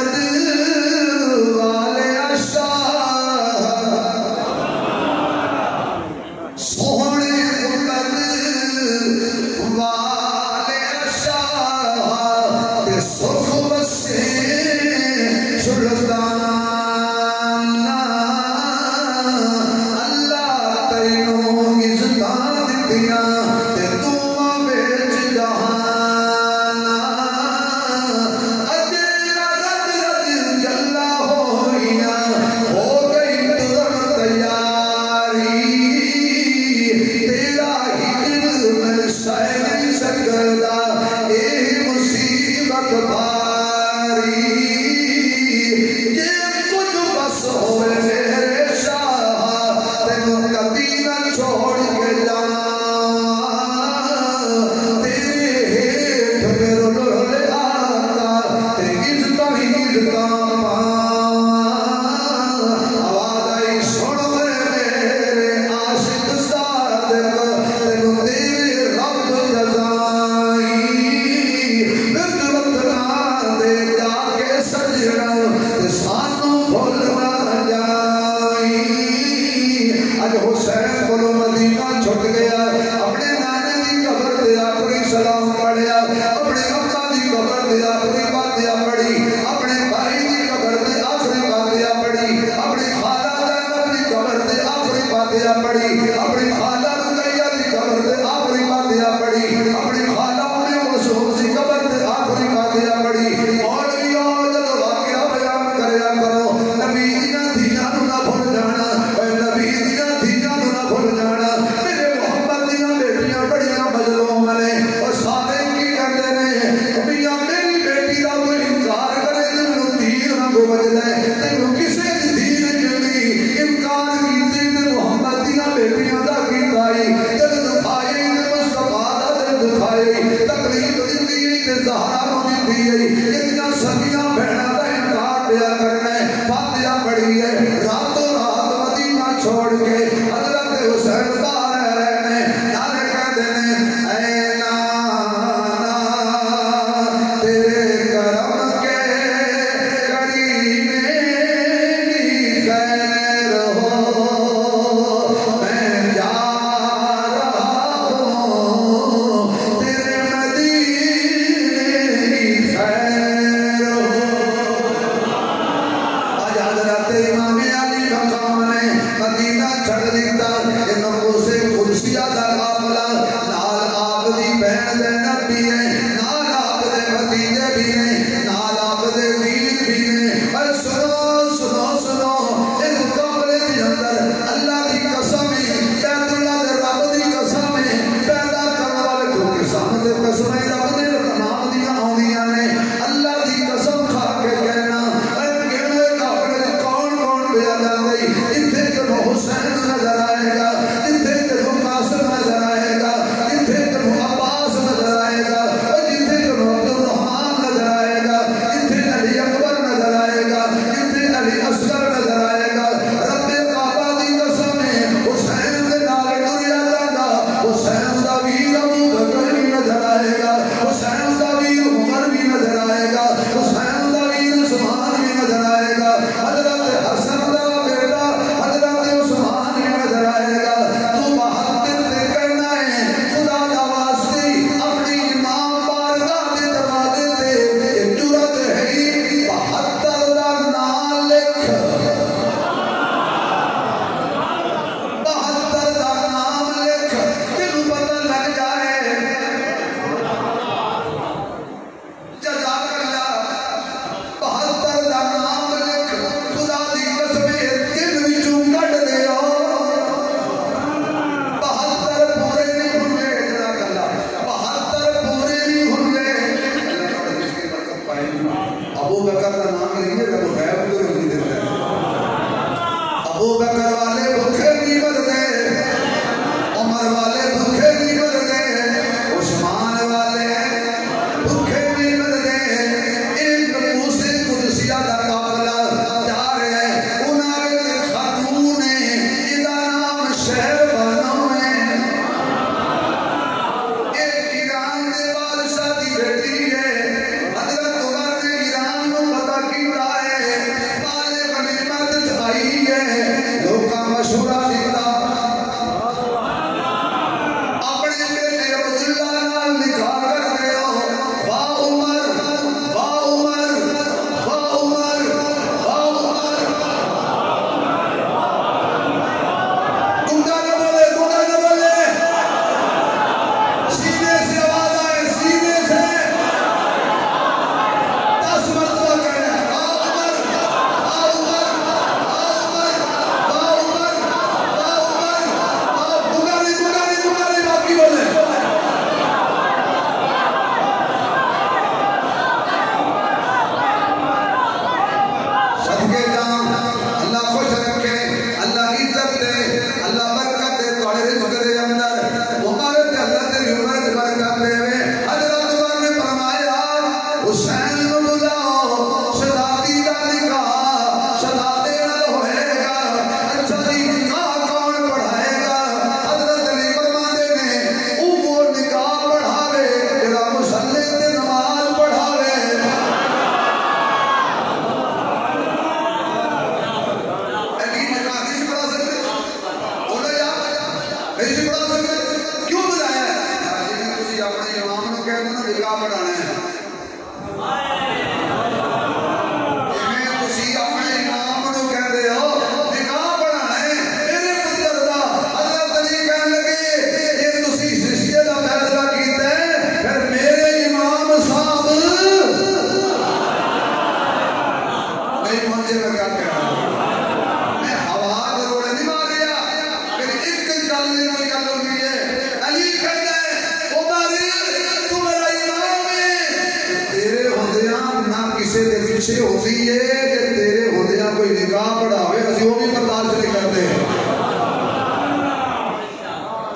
کسی کے پیچھے ہوتی ہے کہ تیرے ہوندیاں کوئی نکاح پڑھاوے اسی وہ بھی برداشت نہیں کرتے.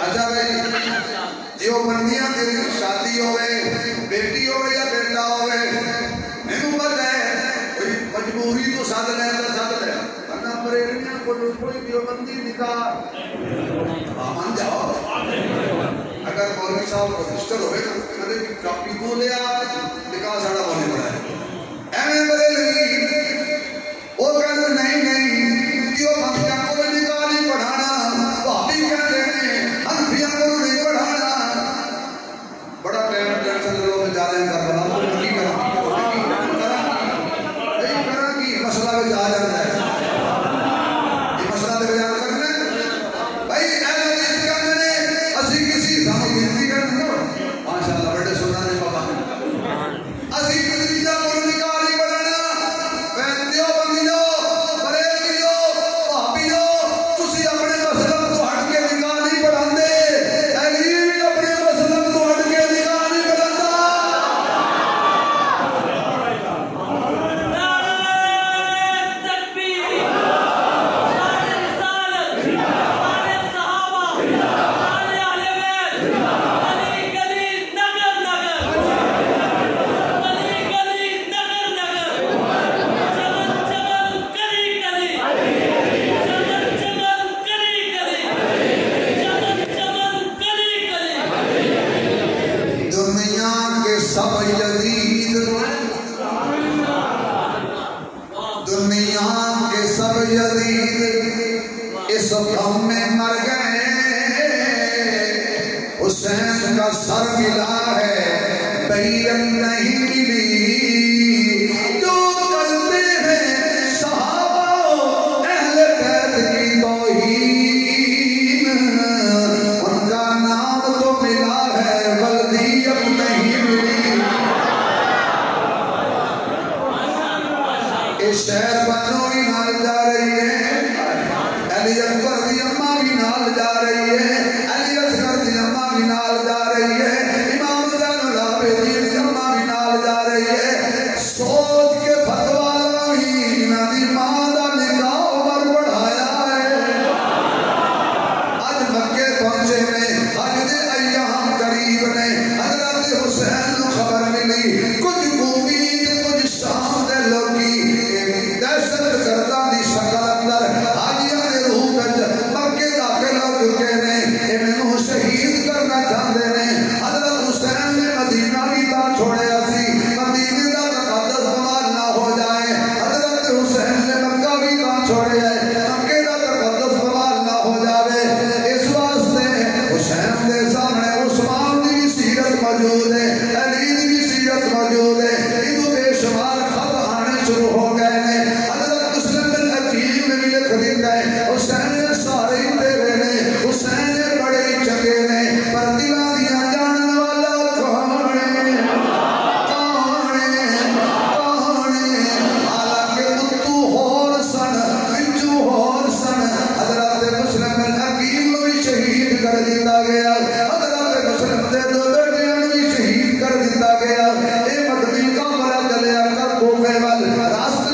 اچھا بھائی جو بندیاں تیری شادی ہوئے بیٹی ہوئے یا بیٹا ہوئے میں پتہ ہے کوئی مجبوری تو ساتھ لے ورنہ پریڑیاں کوئی دیوبندی نکاح مان جاؤ. اگر مولوی صاحب رجسٹر ہوئے تو کدے بھی کاپی کو لیا نکاح ساڑا ہونے پڑا ہے. ایویں بریلوی وہ کہتے نہیں دیوبندیاں کو بھی نکاح نہیں پڑھانا بھابی کہتے ہیں حنفیاں کو نہیں پڑھانا. بڑا ٹینشن لوگ جا رہے ہیں کربلا کو نہیں کرا کی مسئلہ میں جا جاتا ہے. یہ مسئلہ تو بیان کرنا ہے بھائی. ماشاءاللہ بڑے سنا نے بابا اسی کسی کا کوئی نکاح نہیں پڑھانا. دیو بندیو بریلویو بھابیو تسی اپنے مسلک تو ہٹ کے نکاح نہیں پڑھاندے. اگلی بھی اپنے مسلک تو ہٹ کے نکاح نہیں پڑھاندا. اس غم میں مر گئے. حسین کا سر ملا ہے بیعت نہیں ملی. جو کرتے ہیں صحابہ اہل بیت کی توہین ان کا نام تو ملا ہے ولدیت نہیں ملی. اس شہر بنو ہی نال جا رہی ہے. علی اکبر دی اماں بھی نال جا رہی ہے. علی اصغر دی اماں بھی نال جا رہی ہے. امام زین العابدین دی اماں بھی نال جا رہی ہے. سوچ کے فتوا لگی انہاں دی ماں دا نکاح عمر بڑھایا ہے. اج مکے پہنچے نے اج دے ایام قریب نے حضرت حسین نو خبر ملی. کچھ قومی تے کچھ شام دے لوگی دہشت گرداں دی شکل اندر مکے داخل ہو چکے نے. انہوں شہید کرنا چاہتے ہیں. حضرت حسین نے مدینہ بھی تا چھوڑیا سی مدینے کا تقدس بمار نہ ہو جائے. حضرت حسین نے مکہ بھی تا چھوڑیا ہے مکے کا تقدس بمار نہ ہو جائے. اس واسطے حسین کے سامنے عثمان کی بھی سیرت موجود ہے علی کی بھی سیرت موجود ہے. یہ بے شمار خط آنے شروع ہو گئے ہیں. حضرت مسلم بن عقیل میں بھی لکھ دیتا ہے حسین سارے تیرے نے حسین بڑے چنگے نے پر دلاں دیاں جانن والا کون ہے حالانکہ اتو ہور سن بچو ہور سن. حضرت مسلم بن عقیل نو بھی شہید کر دیتا گیا. حضرت مسلم دے دو بیٹیاں نو بھی شہید کر دیتا گیا. اے مدنی کامرا چلیا کر کوفے وال راستے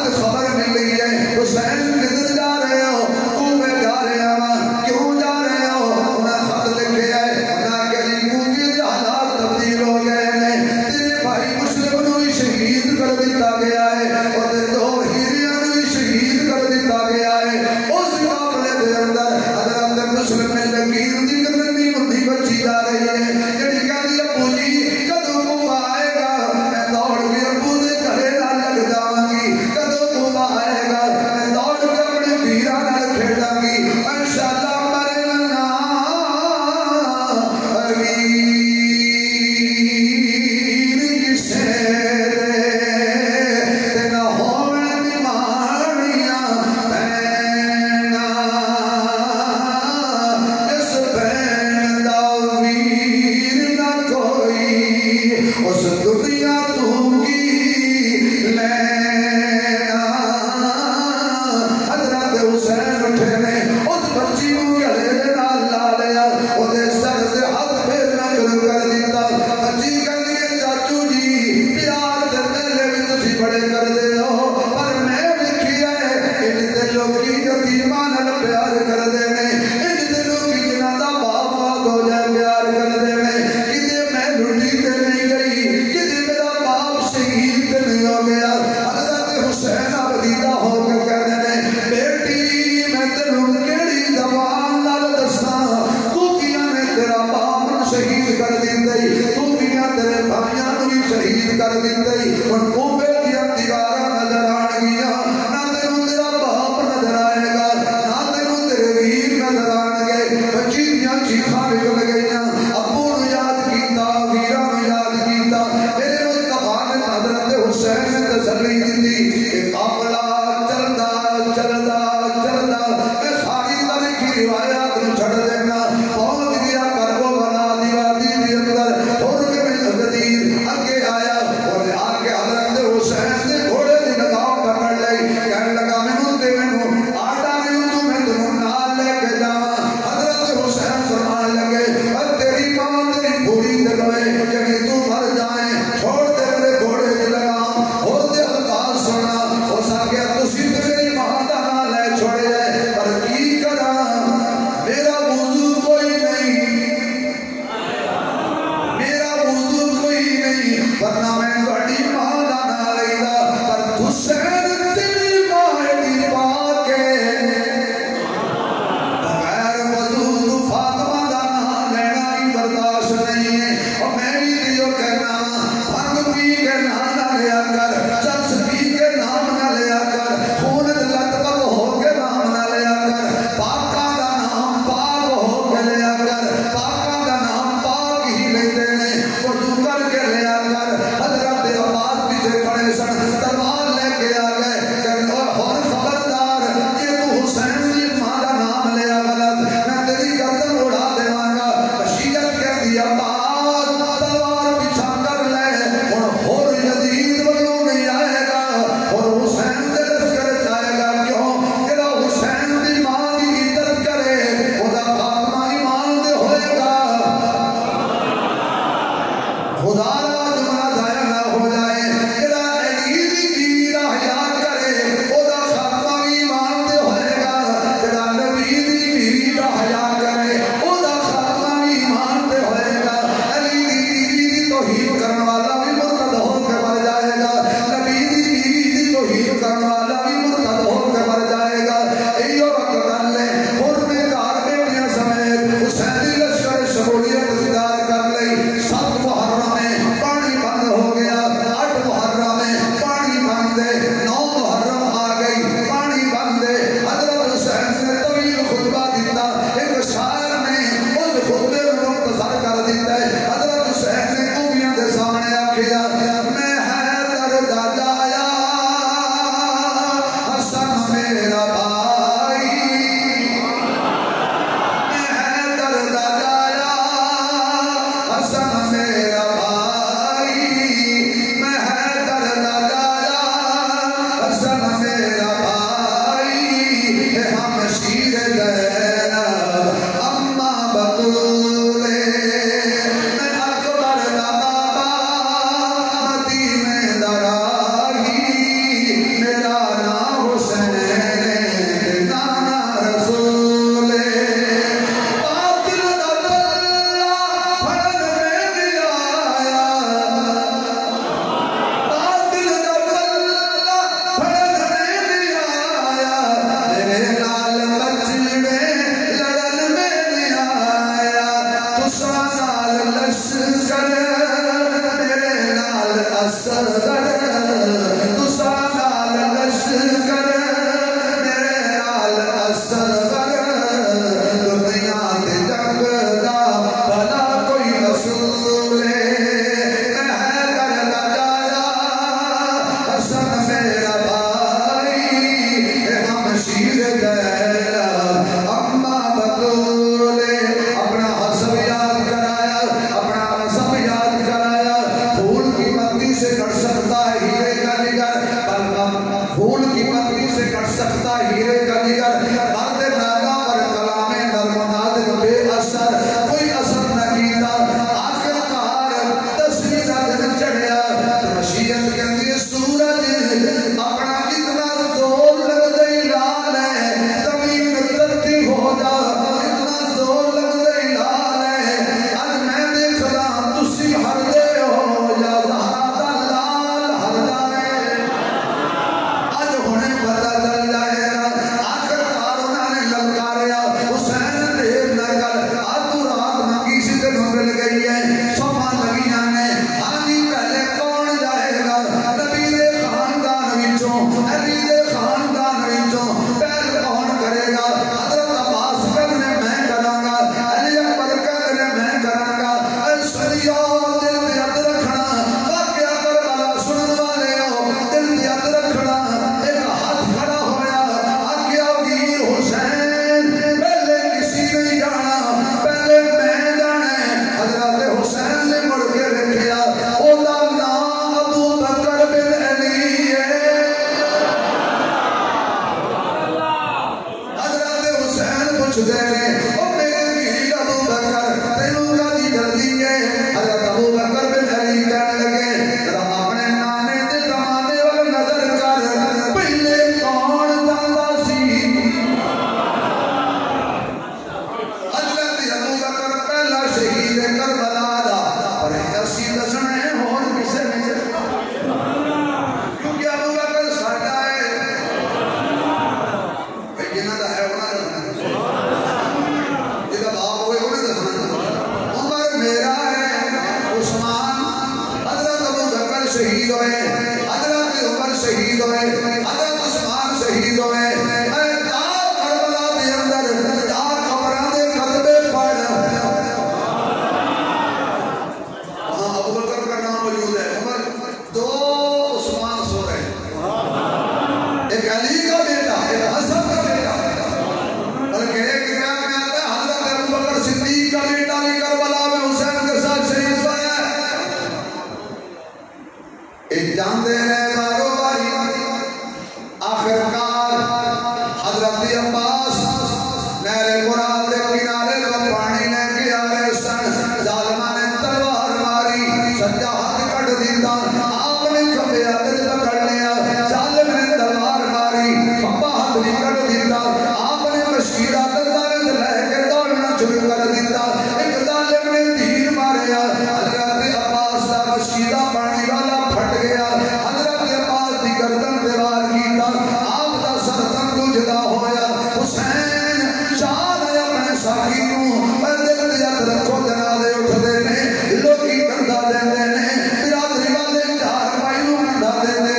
دیدہ ہو کے کہنے نے بیٹی میں تینوں کیڑی زبان نال دساں صوفیاں نے تیرا باپ شہید کر دتی صوفیاں تیرے بھائیاں نوں بھی شہید کر دتی ہن کوفے دیاں دیواراں نظر آن گیاں نہ تینوں تیرا باپ نظر آئے گا نہ تینوں تیرے ویر نظر آن گے بچی دیاں چیخاں نکل گئیاں ابو نوں یاد کیتا ویراں نوں یاد کیتا میرے مصطفیٰ نے حضرت حسین نے تسلی دتی کہ قافلہ چلدا چلدا چلدا میں ساری تاریخی روایات نوں چھڈ دینا پہنچ گیا کربو بنا دی وادی دے اندر اور میں غدیر اگے آیا اور آ کے حضرت حسین نے گھوڑے دی لگام پکڑ لئی کہنے لگا مینوں تے مینوں آٹا نہیں تو میں تینوں نال لے کے جاواں حضرت حسین فرمان لگے تیری ماں تیری بوڑھی تے لوئے کہ تو مر جائیں چھوڑ دے میرے گھوڑے دی لگام اور دے الفاظ سننا ہو سکیا تسی تے میری ماں دا نام لے چھوڑے پر کی کراں میرا وضو کوئی نہیں میرا وضو کوئی نہیں ورنہ میں تہاڈی ماں دا نام لیندا پر حسین تیری ماں دی پاک بغیر وضو تو فاطمہ دا نام لینا ہی برداشت نہیں ہے اور میں بھی دیو کہنا بھنگ پی کے نام نہ لیا کر چرس پی کے نام نہ لیا کر خون لت پت ہو کے نام نہ لیا کر پاکاں دا نام پاک ہو کے لیا کر پاکاں دا نام پاک ہی لیندے نے وضو کر کے لیا کر حضرت عباس پیچھے کھڑے سن تلوار لے کے آ گئے کہ اور خبردار کہ تو حسین دی ماں دا نام لیا غلط میں تیری گردن اڑا دیواں گا بشیرت کہہ دی عباس تلوار پیچھا کر لے اور یزید والوں نہیں آئے گا اور حسین دے لشکر جائے گا کیوں جڑا حسین دی ماں دی عزت کرے خدا فاطمہ ایمان دے ہوئے گا خدا را جملہ ضائع نہ ہو جائے جڑا علی دی بیوی دا حیا کرے خدا فاطمہ ایمان دے ہوئے گا جڑا نبی دی بیوی دا حیا کرے خدا فاطمہ ایمان دے ہوئے گا علی دی بیوی دی توہین کرنے والا بھی مرتد ہو کے مر جائے گا نبی دی بیوی دی توہین کرنے والا بھی مرتد ہو کے مر جائے گا ایو وقت کر لے اور میں کار بیٹیاں سمیت حسین دی لشکر شمولیت اختیار کر لئی 7 محرم میں پانی بند ہو گیا 8 محرم میں پانی بند ہے 9 محرم آ گئی پانی بند ہے حضرت حسین نے طویل خطبہ دیتا ایک شاعر نے اس خطبے کو مختصر کر دیتا ہے حضرت حسین نے کوفیاں دے سامنے آکھیا میں حیدر دا جایا حسن میرا بھائی میں حیدر دا جایا حسن میرا بھائی میں حیدر دا جایا حسن میرا بھائی ہم شیر زینب اما بطولے میں اکبر دا بابا مدینے دا راہی میرا نام حسین نانا رسول باطل دا بلہ پھڑن میں بھی آیا باطل دا بلہ پھڑن میں بھی آیا میرے نال بچڑے لڑن میں بھی آیا تساں نال لشکر میرے نال اصغر تساں نال لشکر میرے نال اصغر دنیا تے جنگ دا بھلا کوئی رسول میں حیدر دا جایا حسن میرا بھائی ہم شیر زینب اما بطولے اپنا حسب یاد کرایا اپنا نسب یاد کرایا پھول کی پتی سے کٹ سکتا ہے ہیرے کا جگر پھول کی پتی سے کٹ سکتا ہے ہیرے کا جگر مرد نادا پر کلام نرم نازک بے اثر کوئی اثر نہ کیتا آخر کار 10واں دن چڑھیا مشیت کہندی سورج اپنا اتنا زور لگ دئی لال ہے زمین ترتی ہو جا اتنا زور لگ دئی لال ہے اج میں دیکھدا تسی ہر دے ہو یا زہرا دا لال ہر دا ہے اج علی کا بیٹا حسن کا بیٹا بلکہ ایک بیان میں آتا ہے حضرت ابوبکر صدیق کا بیٹا بھی کربلا میں حسین کے ساتھ شہید ہوا ہے ایک جانتے ہیں کاروباری آخرکار حضرت عباس نہر فرات کے کنارے کا پانی لے کے آ رہے سن ظالمہ نے تلوار ماری سجا ہاتھ کٹ دیتا آپ نے کھبے ہاتھ پکڑ لیا ظالم نے تلوار ماری کھبا ہاتھ بھی کٹ دیتا آپ نے مشکلہ تلوار لے کے دوڑنا شروع کر دیتا ایک ظالم نے تیر ماریا حضرت عباس کا مشکلہ پانی والا پھٹ گیا حضرت عباس کی گردن دیوار کی تھا آپ کا سر تک جدا ہویا حسین چاہ رہے اپنے ساکی نو دل دیت رکھو جنازے اٹھ دینے لوگی کندھا دینے برادری والے چار بھائیوں کندھا دینے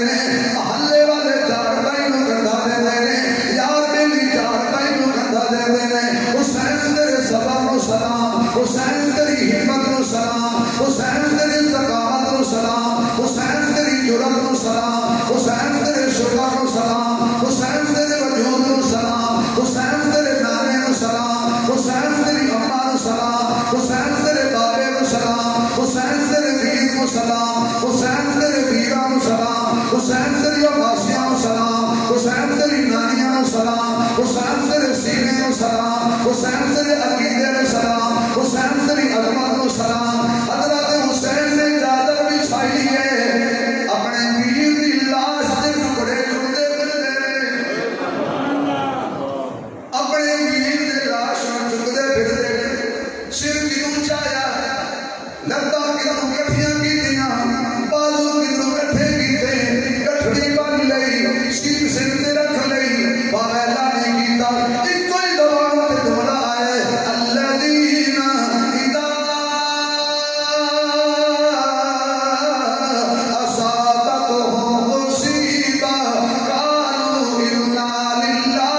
محلے والے چار بھائیوں کندھا دینے یار بیلی چار بھائیوں کندھا دینے حسین تیرے صبر و سلام حسین تیری حکمت و سلام حسین تیری استقامت و سلام حسین تیری جرات و سلام حسین تیرے شکر و سلام حسین تیرے وجود و سلام حسین تیرے نانے و سلام حسین تیری اماں و سلام حسین تیرے بابے و سلام حسین تیرے ویر و سلام حسین تیرے ویران و سلام حسین تیری عباسیاں و سلام حسین تیری نانیاں و سلام حسین تیرے سینے و سلام حسین تیرے عقیدے و سلام حسین تیری عظمت و سلام حضرت حسین نے چادر بچھائی ہے اپنے ویر کی لاش کے ٹکڑے ٹکڑے کر دے اپنے ویر کے لاش ٹکڑے پھر دے سر کیوں چایا لتا کیوں کٹھیاں کی دیاں بازو کیوں کٹھے کی دے کٹھڑی بن لئی سر سر تے رکھ لئی باویلا نے کیتا ایک کوئی زبان تے جملہ آئے الذین اذا اصابتهم مصیبہ قالوا انا للہ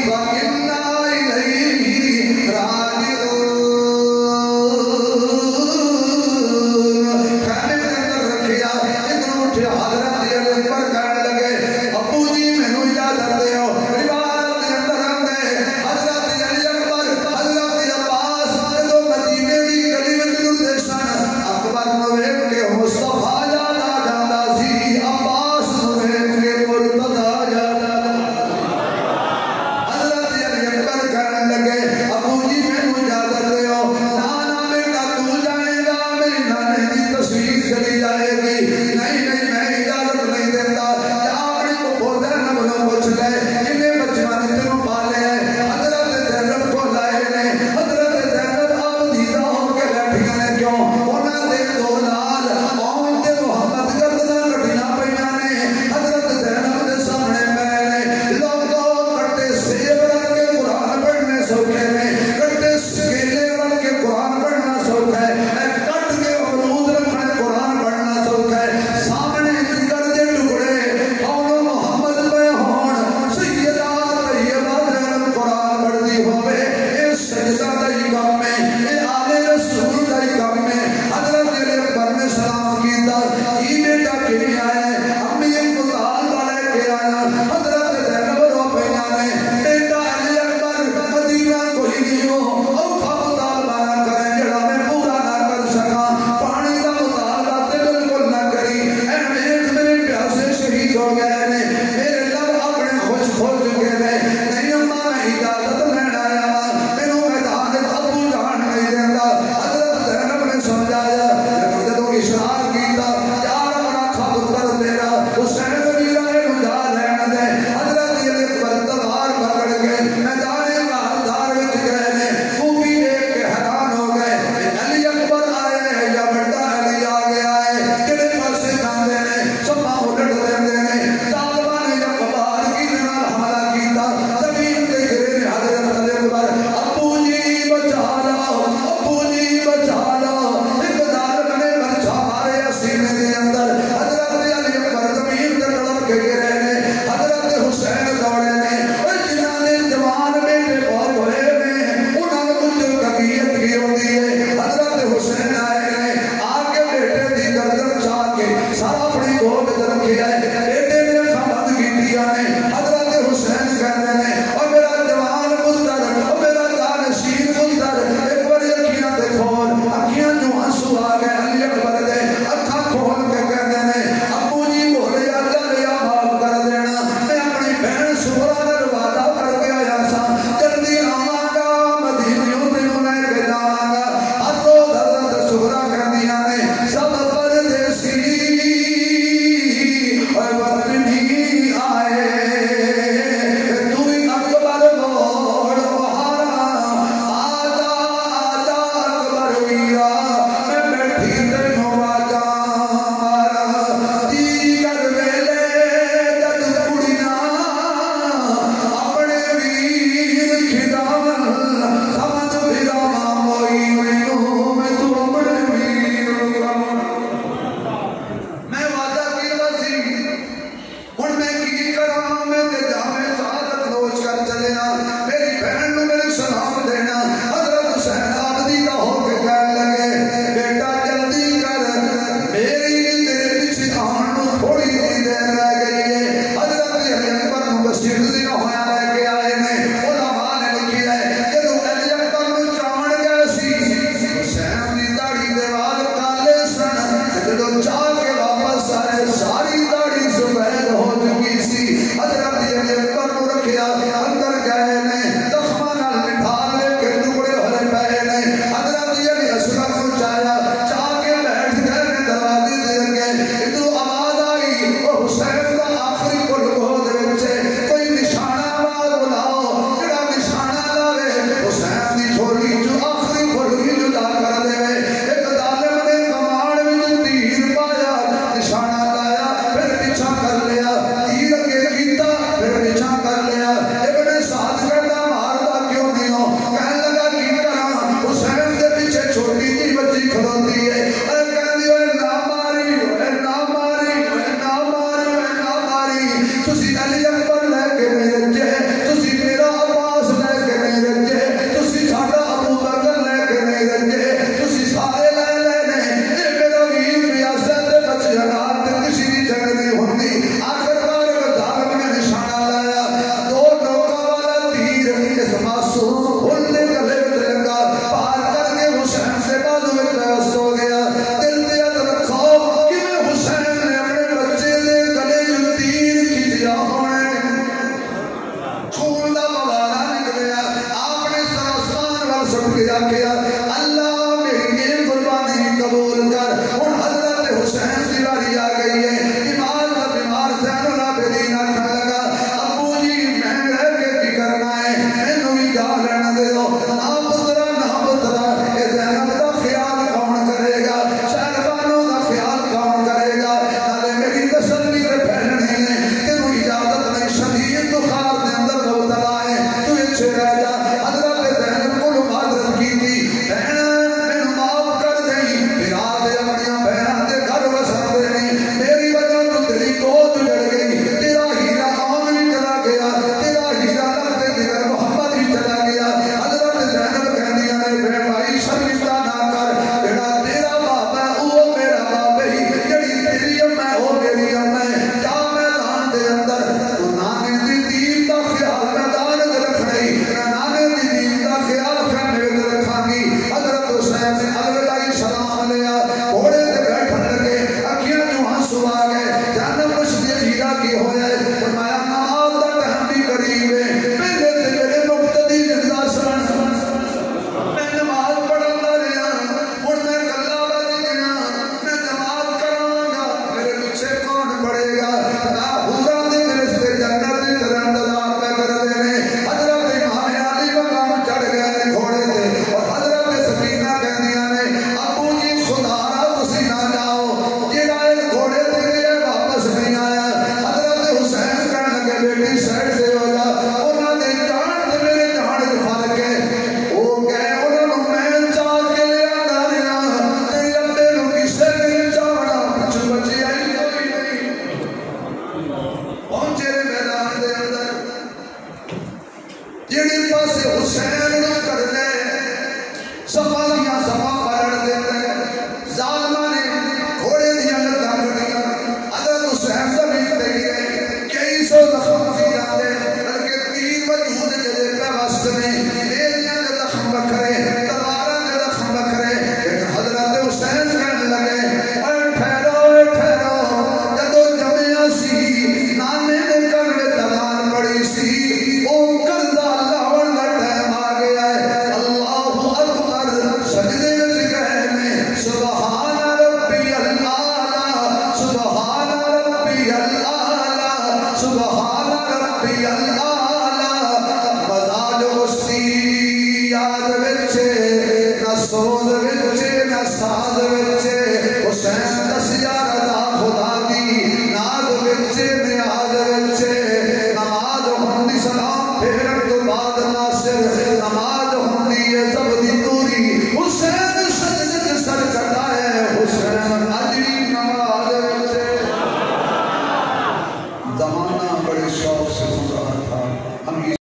وانا الیہ راجعون کھانے کے اندر رکھیا ادھر اٹھے حضرت علی پر کہنے لگے ابو جی مینوں اجازت دیو روایت کے اندر آندے حضرت علی اکبر حضرت عباس جدوں مدینے دی گلی وچ ٹردے سن اکبر نوں ویکھ کے مصطفیٰ یاد آ جاندا سی عباس نوں ویکھ کے مرتضیٰ یاد آ جاندا حضرت علی اکبر کہنے لگے ابو جی مینوں اجازت دیو نانا بیٹا تو جائے گا میری نانے کی تصویر چلی جائے گی نہیں نہیں میں اجازت نہیں دیتا اپنے کو بولے نہ بولو پوچھ لے انہیں بچوں نے تینوں پالے ہیں حضرت زینب کو لائے نے حضرت زینب آپ دیدہ ہو کے بیٹھیاں نے کیوں انہاں دے دو لال آن دے محمد گردنا کٹیاں پہیاں نے حضرت زینب دے سامنے میں لوگوں کٹے سیب رکھ کے قرآن پڑھنے سوکھے میں کٹے سکیلے رکھ کے قرآن پڑھنا سوکھے کٹ کے امرود رکھنے قرآن پڑھنا سوکھے سامنے ذکر دے ٹکڑے اور محمد پہ ہون سیدہ طیبہ زینب قرآن پڑھتی ہوئے اے سجدہ دائی کام میں اے آل رسول دائی کام میں حضرت علی اکبر نے سلام کیتا یہ بیٹا کیوں آئے امی ایک مطال والے کے آیا حضرت زینب رو پہنا نے بیٹا علی اکبر مدینہ کوئی نہیں ہو اوکھا مطالبہ نہ کریں جڑا میں پورا نہ کر سکا پانی کا مطالبہ تے بالکل نہ کری اے میرے پیاسے شہید ہو گئے نے میرے لب اپنے خوش ہو چکے نے نہیں اماں میں اجازت لینا آیا مینوں میدان ابو جان نہیں دیتا حضرت زینب نے سمجھایا جدوں اشارہ کیتا یار اپنا خبر کر تیرا حسین ویرا نوں جا لین دے حضرت علی اکبر تلوار پکڑ کے میدان کارزار وچ گئے نے خوبی دیکھ کے حیران ہو گئے علی اکبر آئے ہیں یا بڑا علی آ گیا ہے کہڑے پاسے جاندے نے سبا الٹ دیندے نے طالبان پاس حسین نہ کر دے، صفا